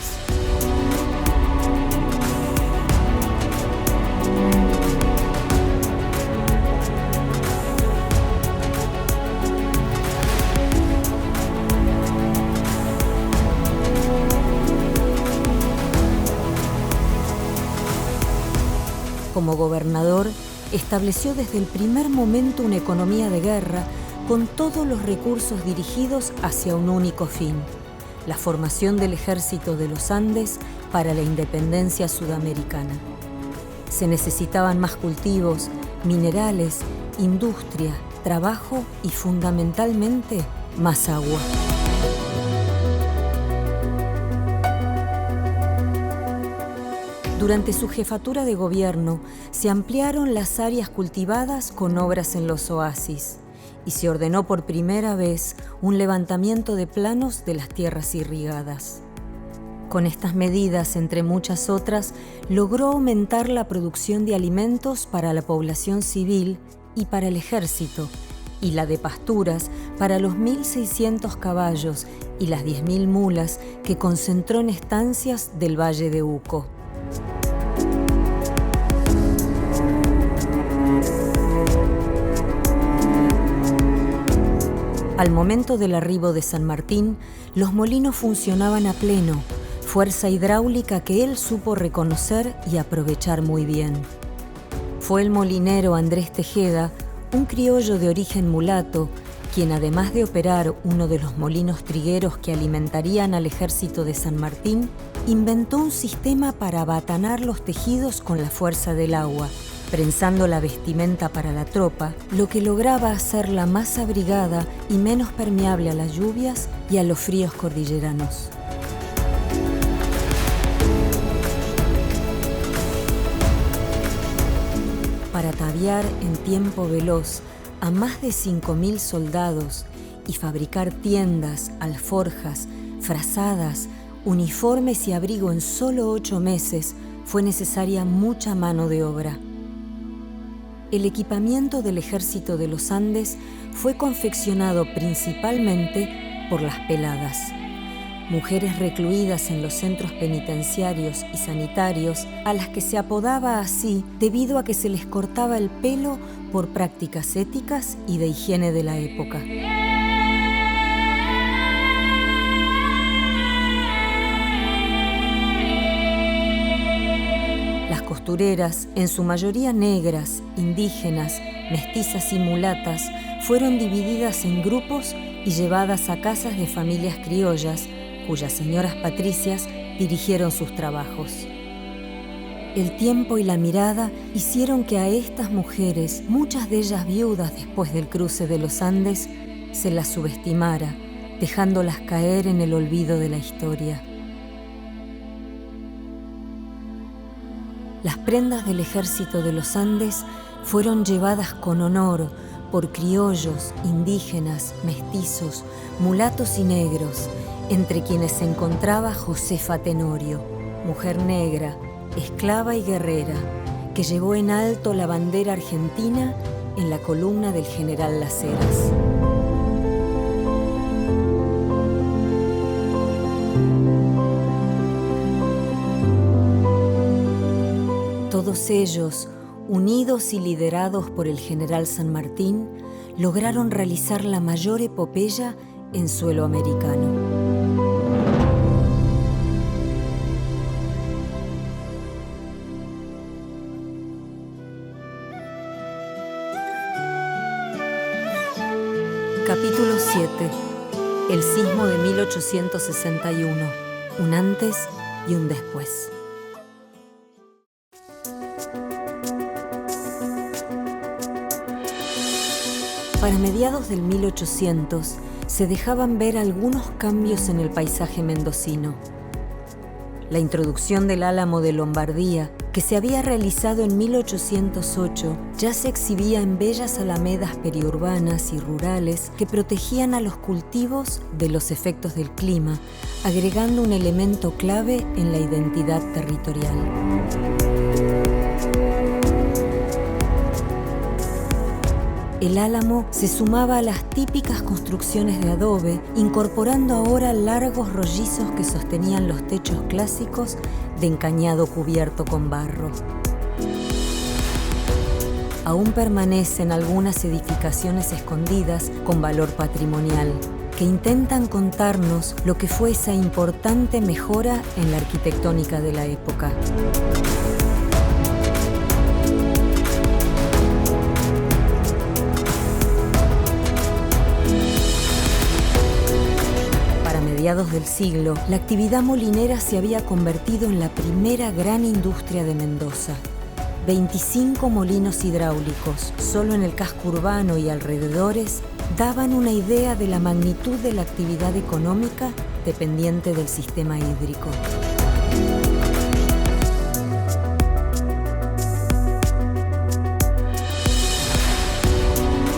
Como gobernador, estableció desde el primer momento una economía de guerra con todos los recursos dirigidos hacia un único fin: la formación del Ejército de los Andes para la independencia sudamericana. Se necesitaban más cultivos, minerales, industria, trabajo y, fundamentalmente, más agua. Durante su jefatura de gobierno, se ampliaron las áreas cultivadas con obras en los oasis y se ordenó por primera vez un levantamiento de planos de las tierras irrigadas. Con estas medidas, entre muchas otras, logró aumentar la producción de alimentos para la población civil y para el ejército, y la de pasturas para los 1.600 caballos y las 10.000 mulas que concentró en estancias del Valle de Uco. Al momento del arribo de San Martín, los molinos funcionaban a pleno, fuerza hidráulica que él supo reconocer y aprovechar muy bien. Fue el molinero Andrés Tejeda, un criollo de origen mulato, quien además de operar uno de los molinos trigueros que alimentarían al ejército de San Martín, inventó un sistema para abatanar los tejidos con la fuerza del agua, prensando la vestimenta para la tropa, lo que lograba hacerla más abrigada y menos permeable a las lluvias y a los fríos cordilleranos. Para ataviar en tiempo veloz a más de 5.000 soldados y fabricar tiendas, alforjas, frazadas, uniformes y abrigo en solo 8 meses, fue necesaria mucha mano de obra. El equipamiento del Ejército de los Andes fue confeccionado principalmente por las peladas, mujeres recluidas en los centros penitenciarios y sanitarios, a las que se apodaba así debido a que se les cortaba el pelo por prácticas éticas y de higiene de la época. Las costureras, en su mayoría negras, indígenas, mestizas y mulatas, fueron divididas en grupos y llevadas a casas de familias criollas, cuyas señoras patricias dirigieron sus trabajos. El tiempo y la mirada hicieron que a estas mujeres, muchas de ellas viudas después del cruce de los Andes, se las subestimara, dejándolas caer en el olvido de la historia. Las prendas del Ejército de los Andes fueron llevadas con honor por criollos, indígenas, mestizos, mulatos y negros, entre quienes se encontraba Josefa Tenorio, mujer negra, esclava y guerrera, que llevó en alto la bandera argentina en la columna del general Las Heras. Todos ellos, unidos y liderados por el general San Martín, lograron realizar la mayor epopeya en suelo americano. Capítulo 7. El sismo de 1861. Un antes y un después. Para mediados del 1800 se dejaban ver algunos cambios en el paisaje mendocino. La introducción del álamo de Lombardía, que se había realizado en 1808, ya se exhibía en bellas alamedas periurbanas y rurales que protegían a los cultivos de los efectos del clima, agregando un elemento clave en la identidad territorial. El álamo se sumaba a las típicas construcciones de adobe, incorporando ahora largos rollizos que sostenían los techos clásicos de encañado cubierto con barro. Aún permanecen algunas edificaciones escondidas con valor patrimonial, que intentan contarnos lo que fue esa importante mejora en la arquitectónica de la época. A mediados del siglo, la actividad molinera se había convertido en la primera gran industria de Mendoza. 25 molinos hidráulicos, solo en el casco urbano y alrededores, daban una idea de la magnitud de la actividad económica dependiente del sistema hídrico.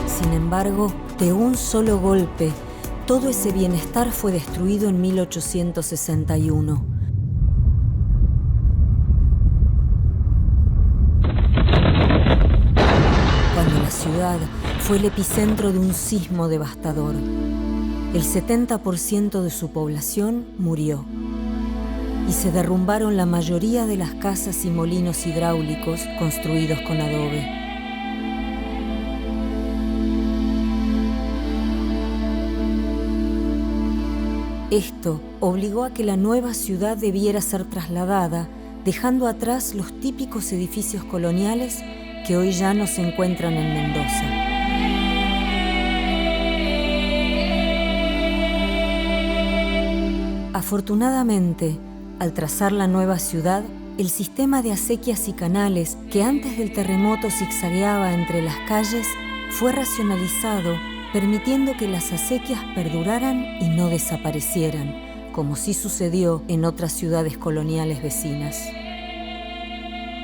Sin embargo, de un solo golpe, todo ese bienestar fue destruido en 1861. Cuando la ciudad fue el epicentro de un sismo devastador. El 70% de su población murió y se derrumbaron la mayoría de las casas y molinos hidráulicos construidos con adobe. Esto obligó a que la nueva ciudad debiera ser trasladada, dejando atrás los típicos edificios coloniales que hoy ya no se encuentran en Mendoza. Afortunadamente, al trazar la nueva ciudad, el sistema de acequias y canales que antes del terremoto zigzagueaba entre las calles fue racionalizado, permitiendo que las acequias perduraran y no desaparecieran, como sí sucedió en otras ciudades coloniales vecinas.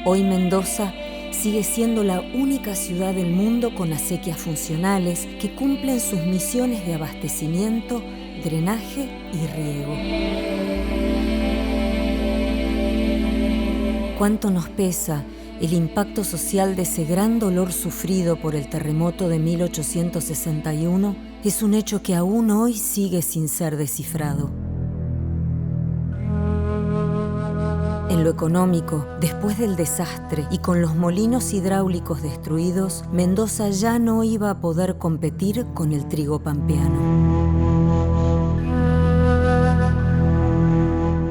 Hoy Mendoza sigue siendo la única ciudad del mundo con acequias funcionales que cumplen sus misiones de abastecimiento, drenaje y riego. Cuánto nos pesa el impacto social de ese gran dolor sufrido por el terremoto de 1861 es un hecho que aún hoy sigue sin ser descifrado. En lo económico, después del desastre y con los molinos hidráulicos destruidos, Mendoza ya no iba a poder competir con el trigo pampeano.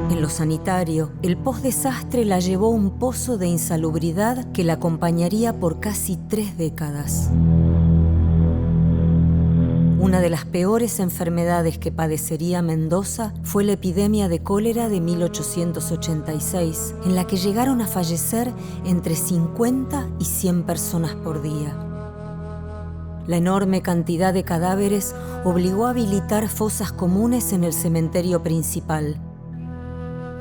En lo sanitario, el post-desastre la llevó a un pozo de insalubridad que la acompañaría por casi 3 décadas. Una de las peores enfermedades que padecería Mendoza fue la epidemia de cólera de 1886, en la que llegaron a fallecer entre 50 y 100 personas por día. La enorme cantidad de cadáveres obligó a habilitar fosas comunes en el cementerio principal,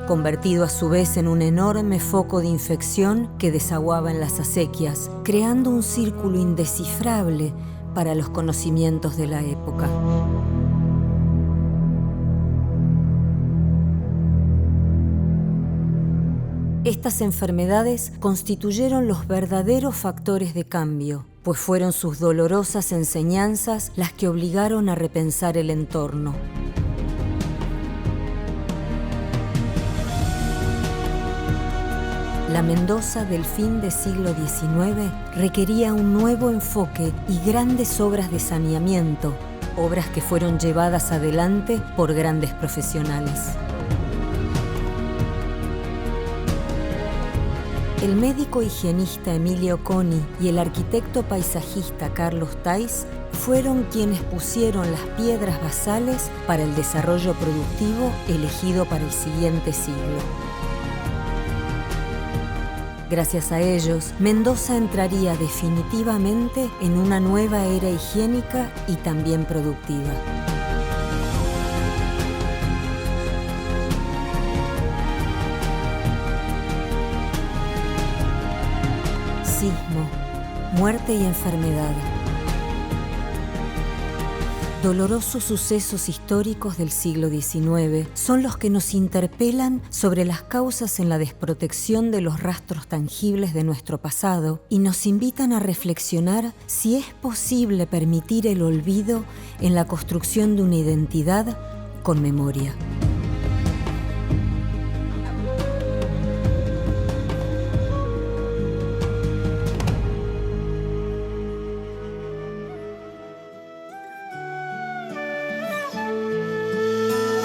convertido a su vez en un enorme foco de infección que desaguaba en las acequias, creando un círculo indescifrable para los conocimientos de la época. Estas enfermedades constituyeron los verdaderos factores de cambio, pues fueron sus dolorosas enseñanzas las que obligaron a repensar el entorno. La Mendoza del fin del siglo XIX requería un nuevo enfoque y grandes obras de saneamiento, obras que fueron llevadas adelante por grandes profesionales. El médico higienista Emilio Coni y el arquitecto paisajista Carlos Tais fueron quienes pusieron las piedras basales para el desarrollo productivo elegido para el siguiente siglo. Gracias a ellos, Mendoza entraría definitivamente en una nueva era higiénica y también productiva. Sismo, muerte y enfermedad. Dolorosos sucesos históricos del siglo XIX son los que nos interpelan sobre las causas en la desprotección de los rastros tangibles de nuestro pasado y nos invitan a reflexionar si es posible permitir el olvido en la construcción de una identidad con memoria.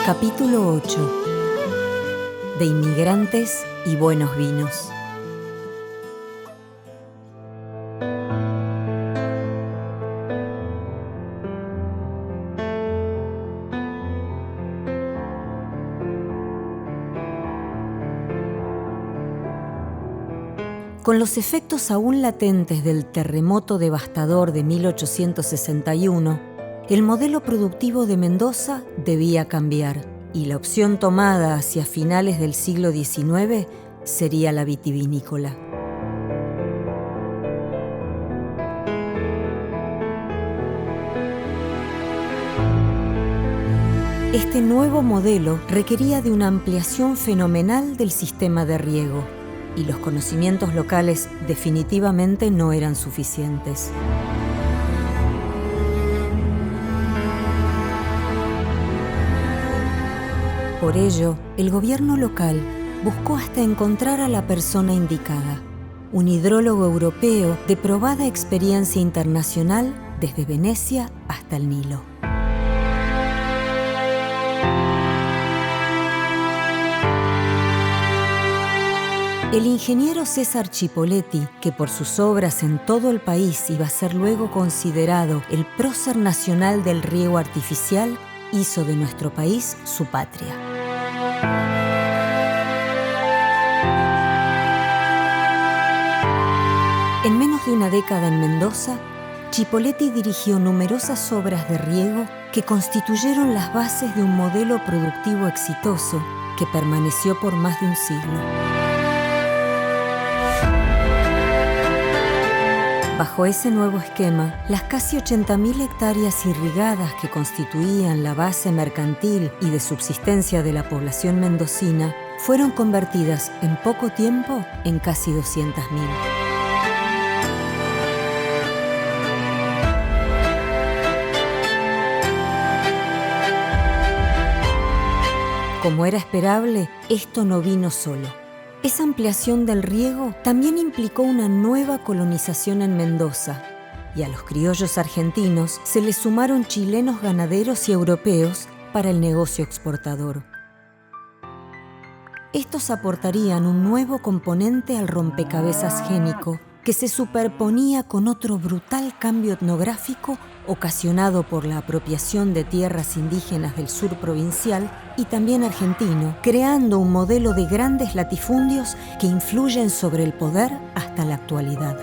Capítulo 8. De inmigrantes y buenos vinos. Con los efectos aún latentes del terremoto devastador de 1861, el modelo productivo de Mendoza debía cambiar y la opción tomada hacia finales del siglo XIX sería la vitivinícola. Este nuevo modelo requería de una ampliación fenomenal del sistema de riego y los conocimientos locales definitivamente no eran suficientes. Por ello, el gobierno local buscó hasta encontrar a la persona indicada, un hidrólogo europeo de probada experiencia internacional desde Venecia hasta el Nilo. El ingeniero César Chipoletti, que por sus obras en todo el país iba a ser luego considerado el prócer nacional del riego artificial, hizo de nuestro país su patria. En menos de una década en Mendoza, Chipoletti dirigió numerosas obras de riego que constituyeron las bases de un modelo productivo exitoso que permaneció por más de un siglo. Bajo ese nuevo esquema, las casi 80.000 hectáreas irrigadas que constituían la base mercantil y de subsistencia de la población mendocina fueron convertidas en poco tiempo en casi 200.000. Como era esperable, esto no vino solo. Esa ampliación del riego también implicó una nueva colonización en Mendoza, y a los criollos argentinos se les sumaron chilenos ganaderos y europeos para el negocio exportador. Estos aportarían un nuevo componente al rompecabezas génico que se superponía con otro brutal cambio etnográfico ocasionado por la apropiación de tierras indígenas del sur provincial y también argentino, creando un modelo de grandes latifundios que influyen sobre el poder hasta la actualidad.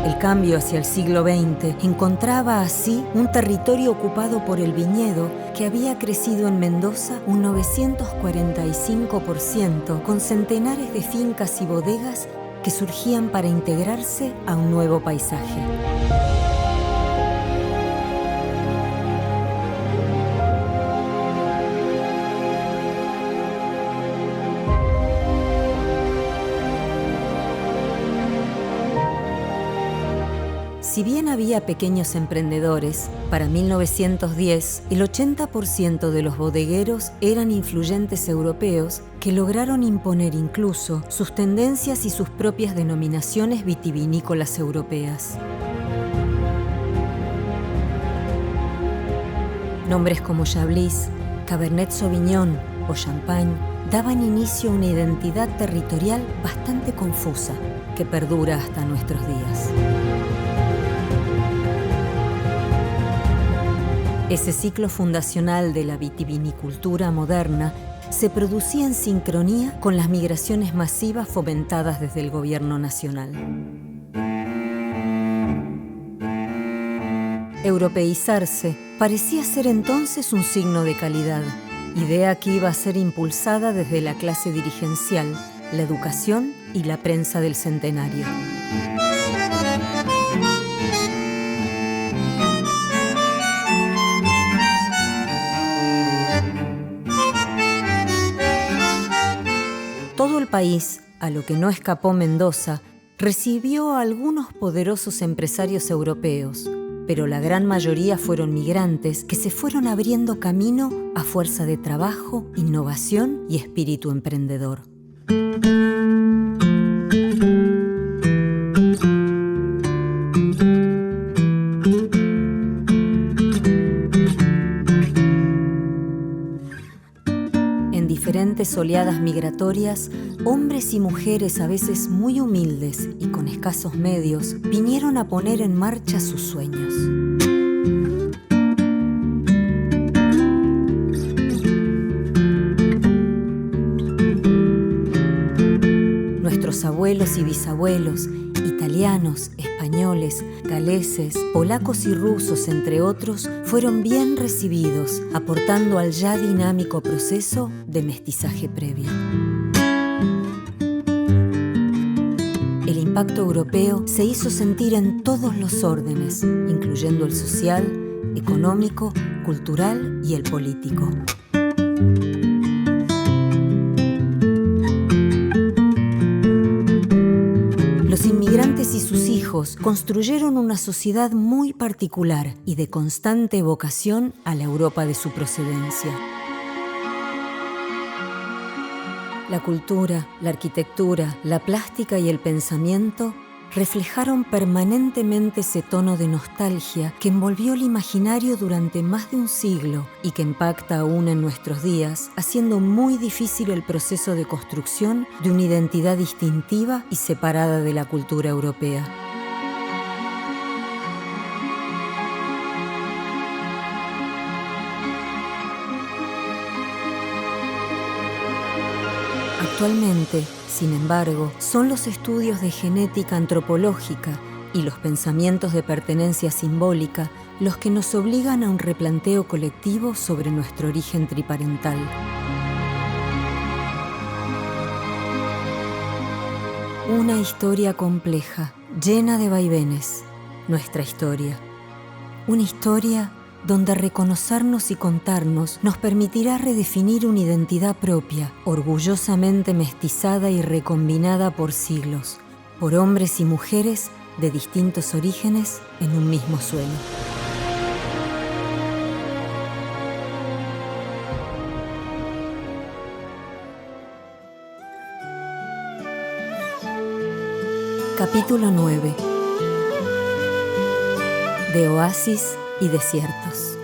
El cambio hacia el siglo XX encontraba así un territorio ocupado por el viñedo que había crecido en Mendoza un 945%, con centenares de fincas y bodegas que surgían para integrarse a un nuevo paisaje. Si bien había pequeños emprendedores, para 1910 el 80% de los bodegueros eran influyentes europeos que lograron imponer incluso sus tendencias y sus propias denominaciones vitivinícolas europeas. Nombres como Chablis, Cabernet Sauvignon o Champagne daban inicio a una identidad territorial bastante confusa que perdura hasta nuestros días. Ese ciclo fundacional de la vitivinicultura moderna se producía en sincronía con las migraciones masivas fomentadas desde el gobierno nacional. Europeizarse parecía ser entonces un signo de calidad, idea que iba a ser impulsada desde la clase dirigencial, la educación y la prensa del centenario. Todo el país, a lo que no escapó Mendoza, recibió a algunos poderosos empresarios europeos, pero la gran mayoría fueron migrantes que se fueron abriendo camino a fuerza de trabajo, innovación y espíritu emprendedor. Diferentes oleadas migratorias, hombres y mujeres a veces muy humildes y con escasos medios, vinieron a poner en marcha sus sueños. Nuestros abuelos y bisabuelos, italianos, españoles, galeses, polacos y rusos, entre otros, fueron bien recibidos, aportando al ya dinámico proceso de mestizaje previo. El impacto europeo se hizo sentir en todos los órdenes, incluyendo el social, económico, cultural y el político. Los inmigrantes y sus hijos construyeron una sociedad muy particular y de constante evocación a la Europa de su procedencia. La cultura, la arquitectura, la plástica y el pensamiento reflejaron permanentemente ese tono de nostalgia que envolvió el imaginario durante más de un siglo y que impacta aún en nuestros días, haciendo muy difícil el proceso de construcción de una identidad distintiva y separada de la cultura europea. Actualmente, sin embargo, son los estudios de genética antropológica y los pensamientos de pertenencia simbólica los que nos obligan a un replanteo colectivo sobre nuestro origen triparental. Una historia compleja, llena de vaivenes, nuestra historia. Una historia donde reconocernos y contarnos nos permitirá redefinir una identidad propia, orgullosamente mestizada y recombinada por siglos, por hombres y mujeres de distintos orígenes en un mismo suelo. Capítulo 9. De oasis y desiertos.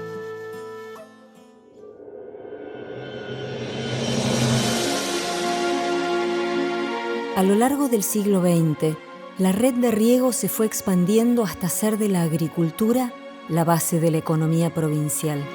A lo largo del siglo XX, la red de riego se fue expandiendo hasta hacer de la agricultura la base de la economía provincial.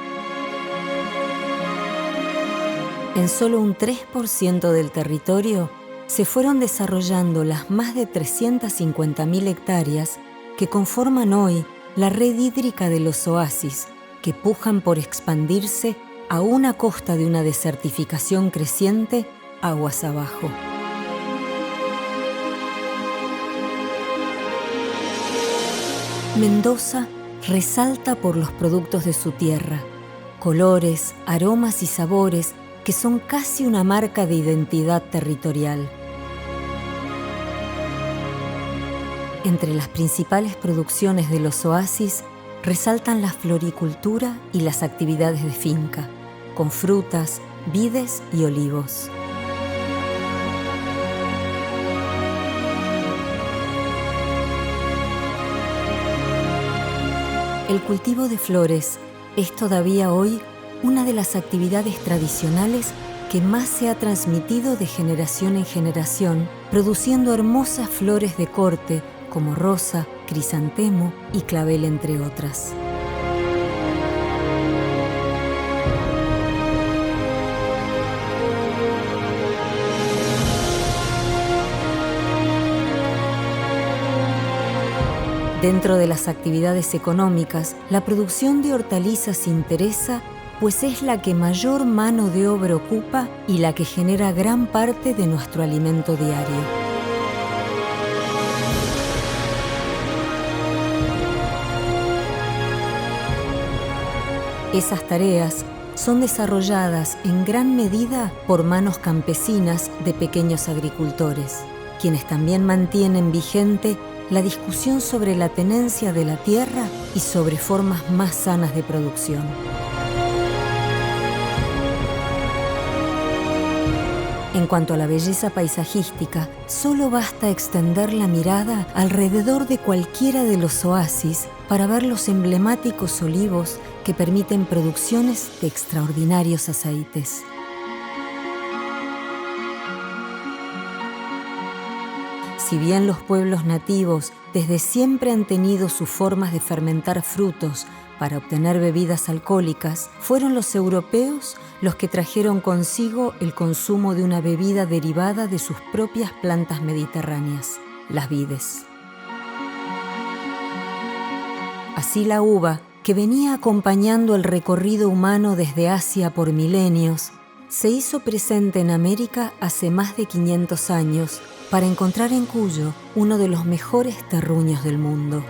En solo un 3% del territorio se fueron desarrollando las más de 350.000 hectáreas que conforman hoy la red hídrica de los oasis, que pujan por expandirse aún a costa de una desertificación creciente aguas abajo. Mendoza resalta por los productos de su tierra, colores, aromas y sabores que son casi una marca de identidad territorial. Entre las principales producciones de los oasis resaltan la floricultura y las actividades de finca, con frutas, vides y olivos. El cultivo de flores es todavía hoy una de las actividades tradicionales que más se ha transmitido de generación en generación, produciendo hermosas flores de corte como rosa, crisantemo y clavel, entre otras. Dentro de las actividades económicas, la producción de hortalizas interesa, pues es la que mayor mano de obra ocupa y la que genera gran parte de nuestro alimento diario. Esas tareas son desarrolladas en gran medida por manos campesinas de pequeños agricultores, quienes también mantienen vigente la discusión sobre la tenencia de la tierra y sobre formas más sanas de producción. En cuanto a la belleza paisajística, solo basta extender la mirada alrededor de cualquiera de los oasis para ver los emblemáticos olivos que permiten producciones de extraordinarios aceites. Si bien los pueblos nativos desde siempre han tenido sus formas de fermentar frutos para obtener bebidas alcohólicas, fueron los europeos los que trajeron consigo el consumo de una bebida derivada de sus propias plantas mediterráneas, las vides. Así la uva, que venía acompañando el recorrido humano desde Asia por milenios, se hizo presente en América hace más de 500 años para encontrar en Cuyo uno de los mejores terruños del mundo.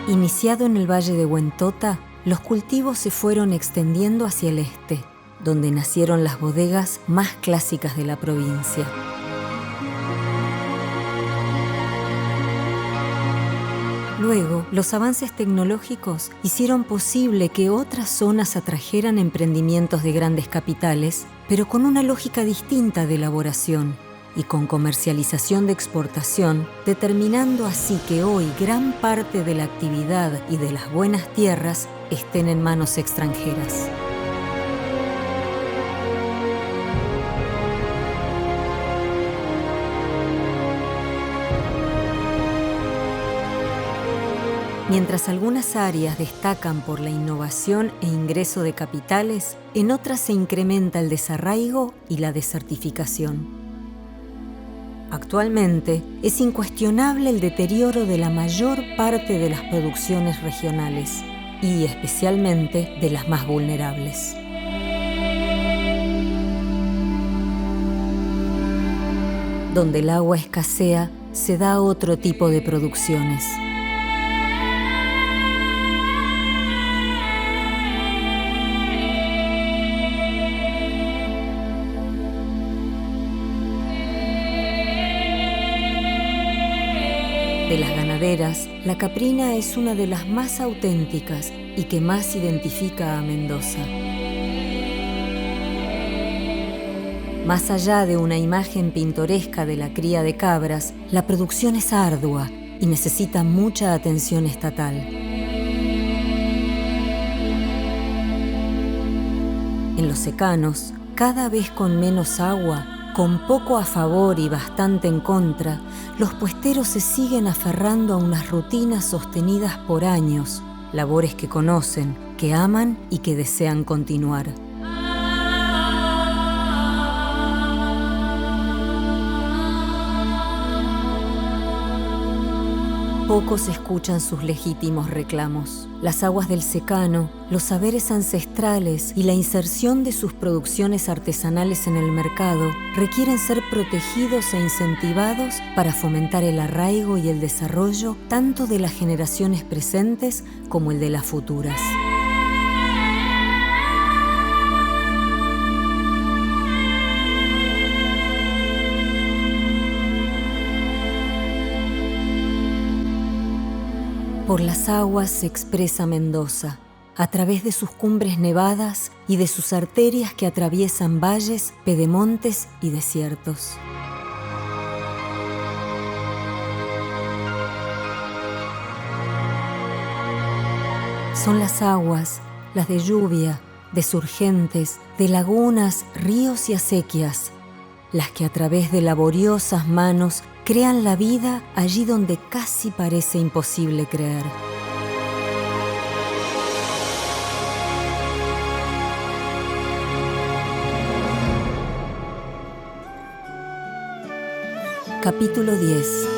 Iniciado en el valle de Huentota, los cultivos se fueron extendiendo hacia el este, donde nacieron las bodegas más clásicas de la provincia. Luego, los avances tecnológicos hicieron posible que otras zonas atrajeran emprendimientos de grandes capitales, pero con una lógica distinta de elaboración y con comercialización de exportación, determinando así que hoy gran parte de la actividad y de las buenas tierras estén en manos extranjeras. Mientras algunas áreas destacan por la innovación e ingreso de capitales, en otras se incrementa el desarraigo y la desertificación. Actualmente, es incuestionable el deterioro de la mayor parte de las producciones regionales y especialmente de las más vulnerables. Donde el agua escasea, se da otro tipo de producciones. De las ganaderas, la caprina es una de las más auténticas y que más identifica a Mendoza. Más allá de una imagen pintoresca de la cría de cabras, la producción es ardua y necesita mucha atención estatal. En los secanos, cada vez con menos agua, con poco a favor y bastante en contra, los puesteros se siguen aferrando a unas rutinas sostenidas por años, labores que conocen, que aman y que desean continuar. Pocos escuchan sus legítimos reclamos. Las aguas del secano, los saberes ancestrales y la inserción de sus producciones artesanales en el mercado requieren ser protegidos e incentivados para fomentar el arraigo y el desarrollo tanto de las generaciones presentes como el de las futuras. Por las aguas se expresa Mendoza, a través de sus cumbres nevadas y de sus arterias que atraviesan valles, pedemontes y desiertos. Son las aguas, las de lluvia, de surgentes, de lagunas, ríos y acequias, las que a través de laboriosas manos crean la vida allí donde casi parece imposible creer. Capítulo 10.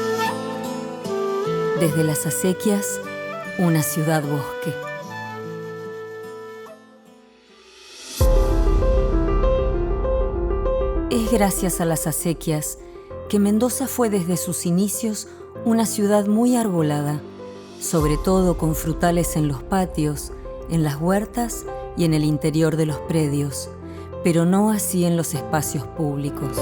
Desde las acequias, una ciudad-bosque. Es gracias a las acequias que Mendoza fue desde sus inicios una ciudad muy arbolada, sobre todo con frutales en los patios, en las huertas y en el interior de los predios, pero no así en los espacios públicos.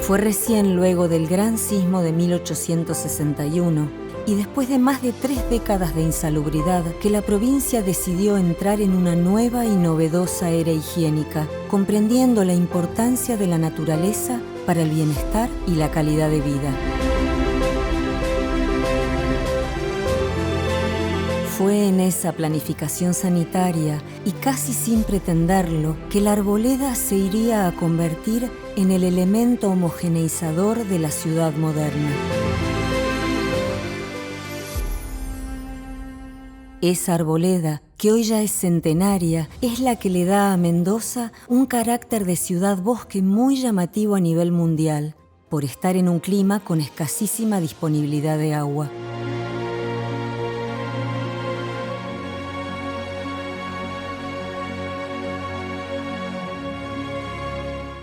Fue recién luego del gran sismo de 1861 y después de más de 3 décadas de insalubridad que la provincia decidió entrar en una nueva y novedosa era higiénica, comprendiendo la importancia de la naturaleza para el bienestar y la calidad de vida. Fue en esa planificación sanitaria, y casi sin pretenderlo, que la arboleda se iría a convertir en el elemento homogeneizador de la ciudad moderna. Esa arboleda, que hoy ya es centenaria, es la que le da a Mendoza un carácter de ciudad-bosque muy llamativo a nivel mundial, por estar en un clima con escasísima disponibilidad de agua.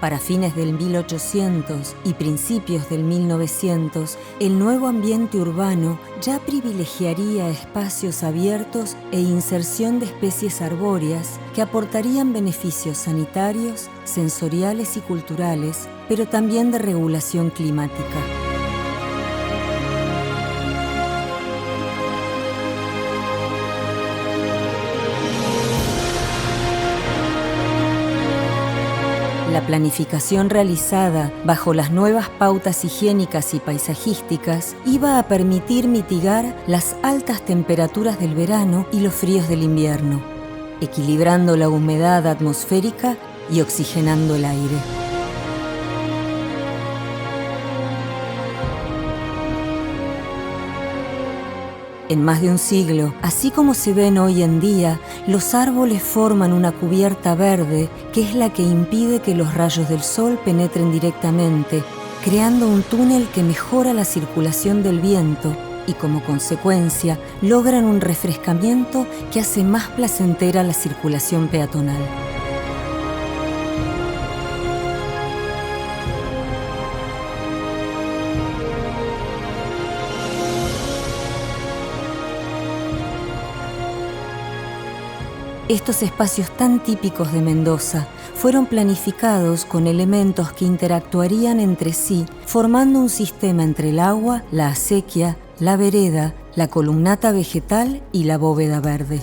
Para fines del 1800 y principios del 1900, el nuevo ambiente urbano ya privilegiaría espacios abiertos e inserción de especies arbóreas que aportarían beneficios sanitarios, sensoriales y culturales pero también de regulación climática. La planificación realizada bajo las nuevas pautas higiénicas y paisajísticas iba a permitir mitigar las altas temperaturas del verano y los fríos del invierno, equilibrando la humedad atmosférica y oxigenando el aire. En más de un siglo, así como se ven hoy en día, los árboles forman una cubierta verde que es la que impide que los rayos del sol penetren directamente, creando un túnel que mejora la circulación del viento y, como consecuencia, logran un refrescamiento que hace más placentera la circulación peatonal. Estos espacios tan típicos de Mendoza fueron planificados con elementos que interactuarían entre sí, formando un sistema entre el agua, la acequia, la vereda, la columnata vegetal y la bóveda verde.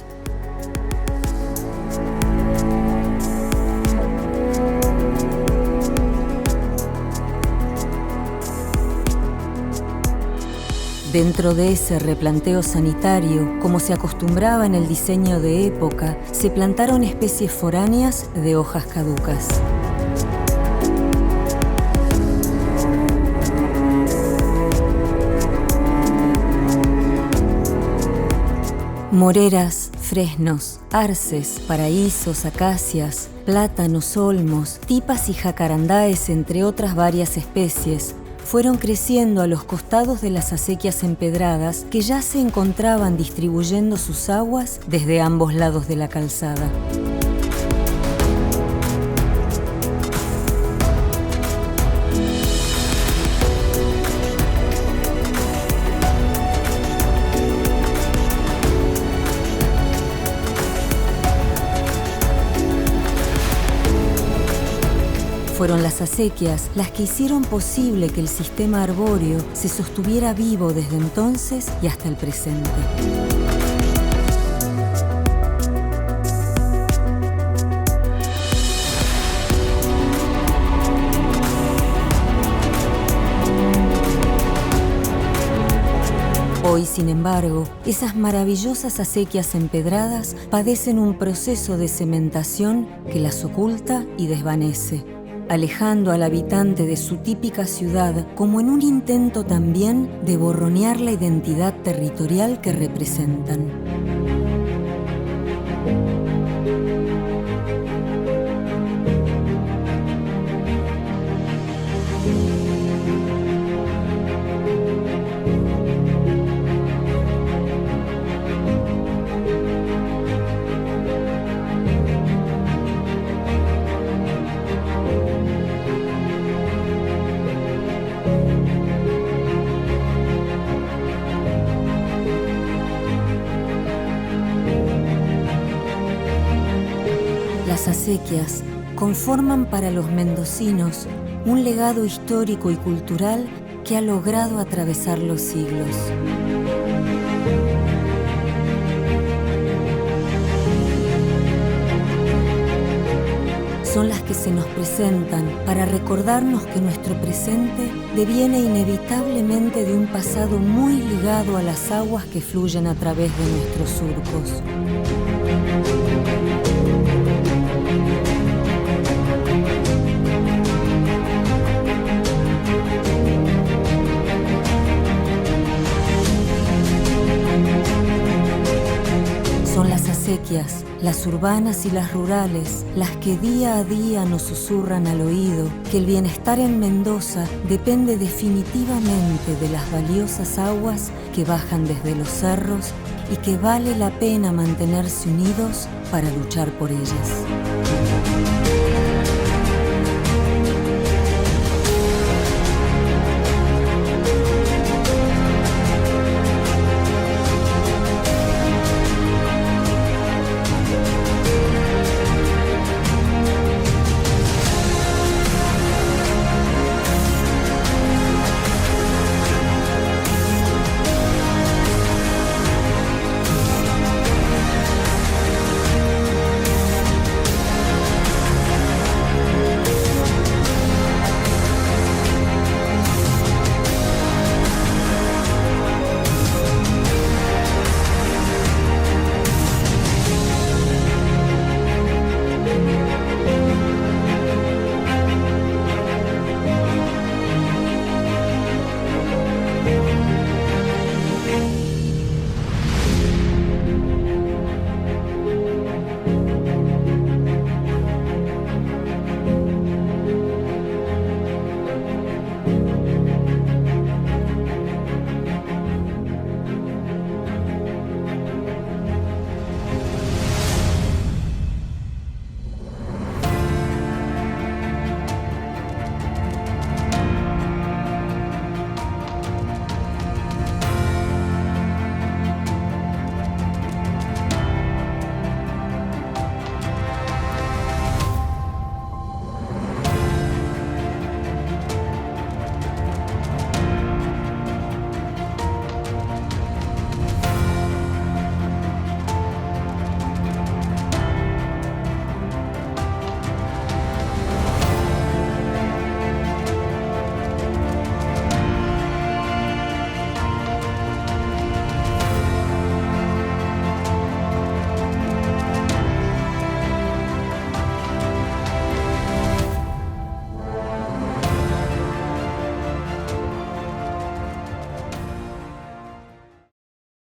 Dentro de ese replanteo sanitario, como se acostumbraba en el diseño de época, se plantaron especies foráneas de hojas caducas. Moreras, fresnos, arces, paraísos, acacias, plátanos, olmos, tipas y jacarandáes, entre otras varias especies, fueron creciendo a los costados de las acequias empedradas que ya se encontraban distribuyendo sus aguas desde ambos lados de la calzada. Fueron las acequias las que hicieron posible que el sistema arbóreo se sostuviera vivo desde entonces y hasta el presente. Hoy, sin embargo, esas maravillosas acequias empedradas padecen un proceso de cementación que las oculta y desvanece, alejando al habitante de su típica ciudad como en un intento también de borronear la identidad territorial que representan. Las acequias conforman para los mendocinos un legado histórico y cultural que ha logrado atravesar los siglos. Son las que se nos presentan para recordarnos que nuestro presente deviene inevitablemente de un pasado muy ligado a las aguas que fluyen a través de nuestros surcos. Son las acequias, las urbanas y las rurales, las que día a día nos susurran al oído que el bienestar en Mendoza depende definitivamente de las valiosas aguas que bajan desde los cerros y que vale la pena mantenerse unidos para luchar por ellas.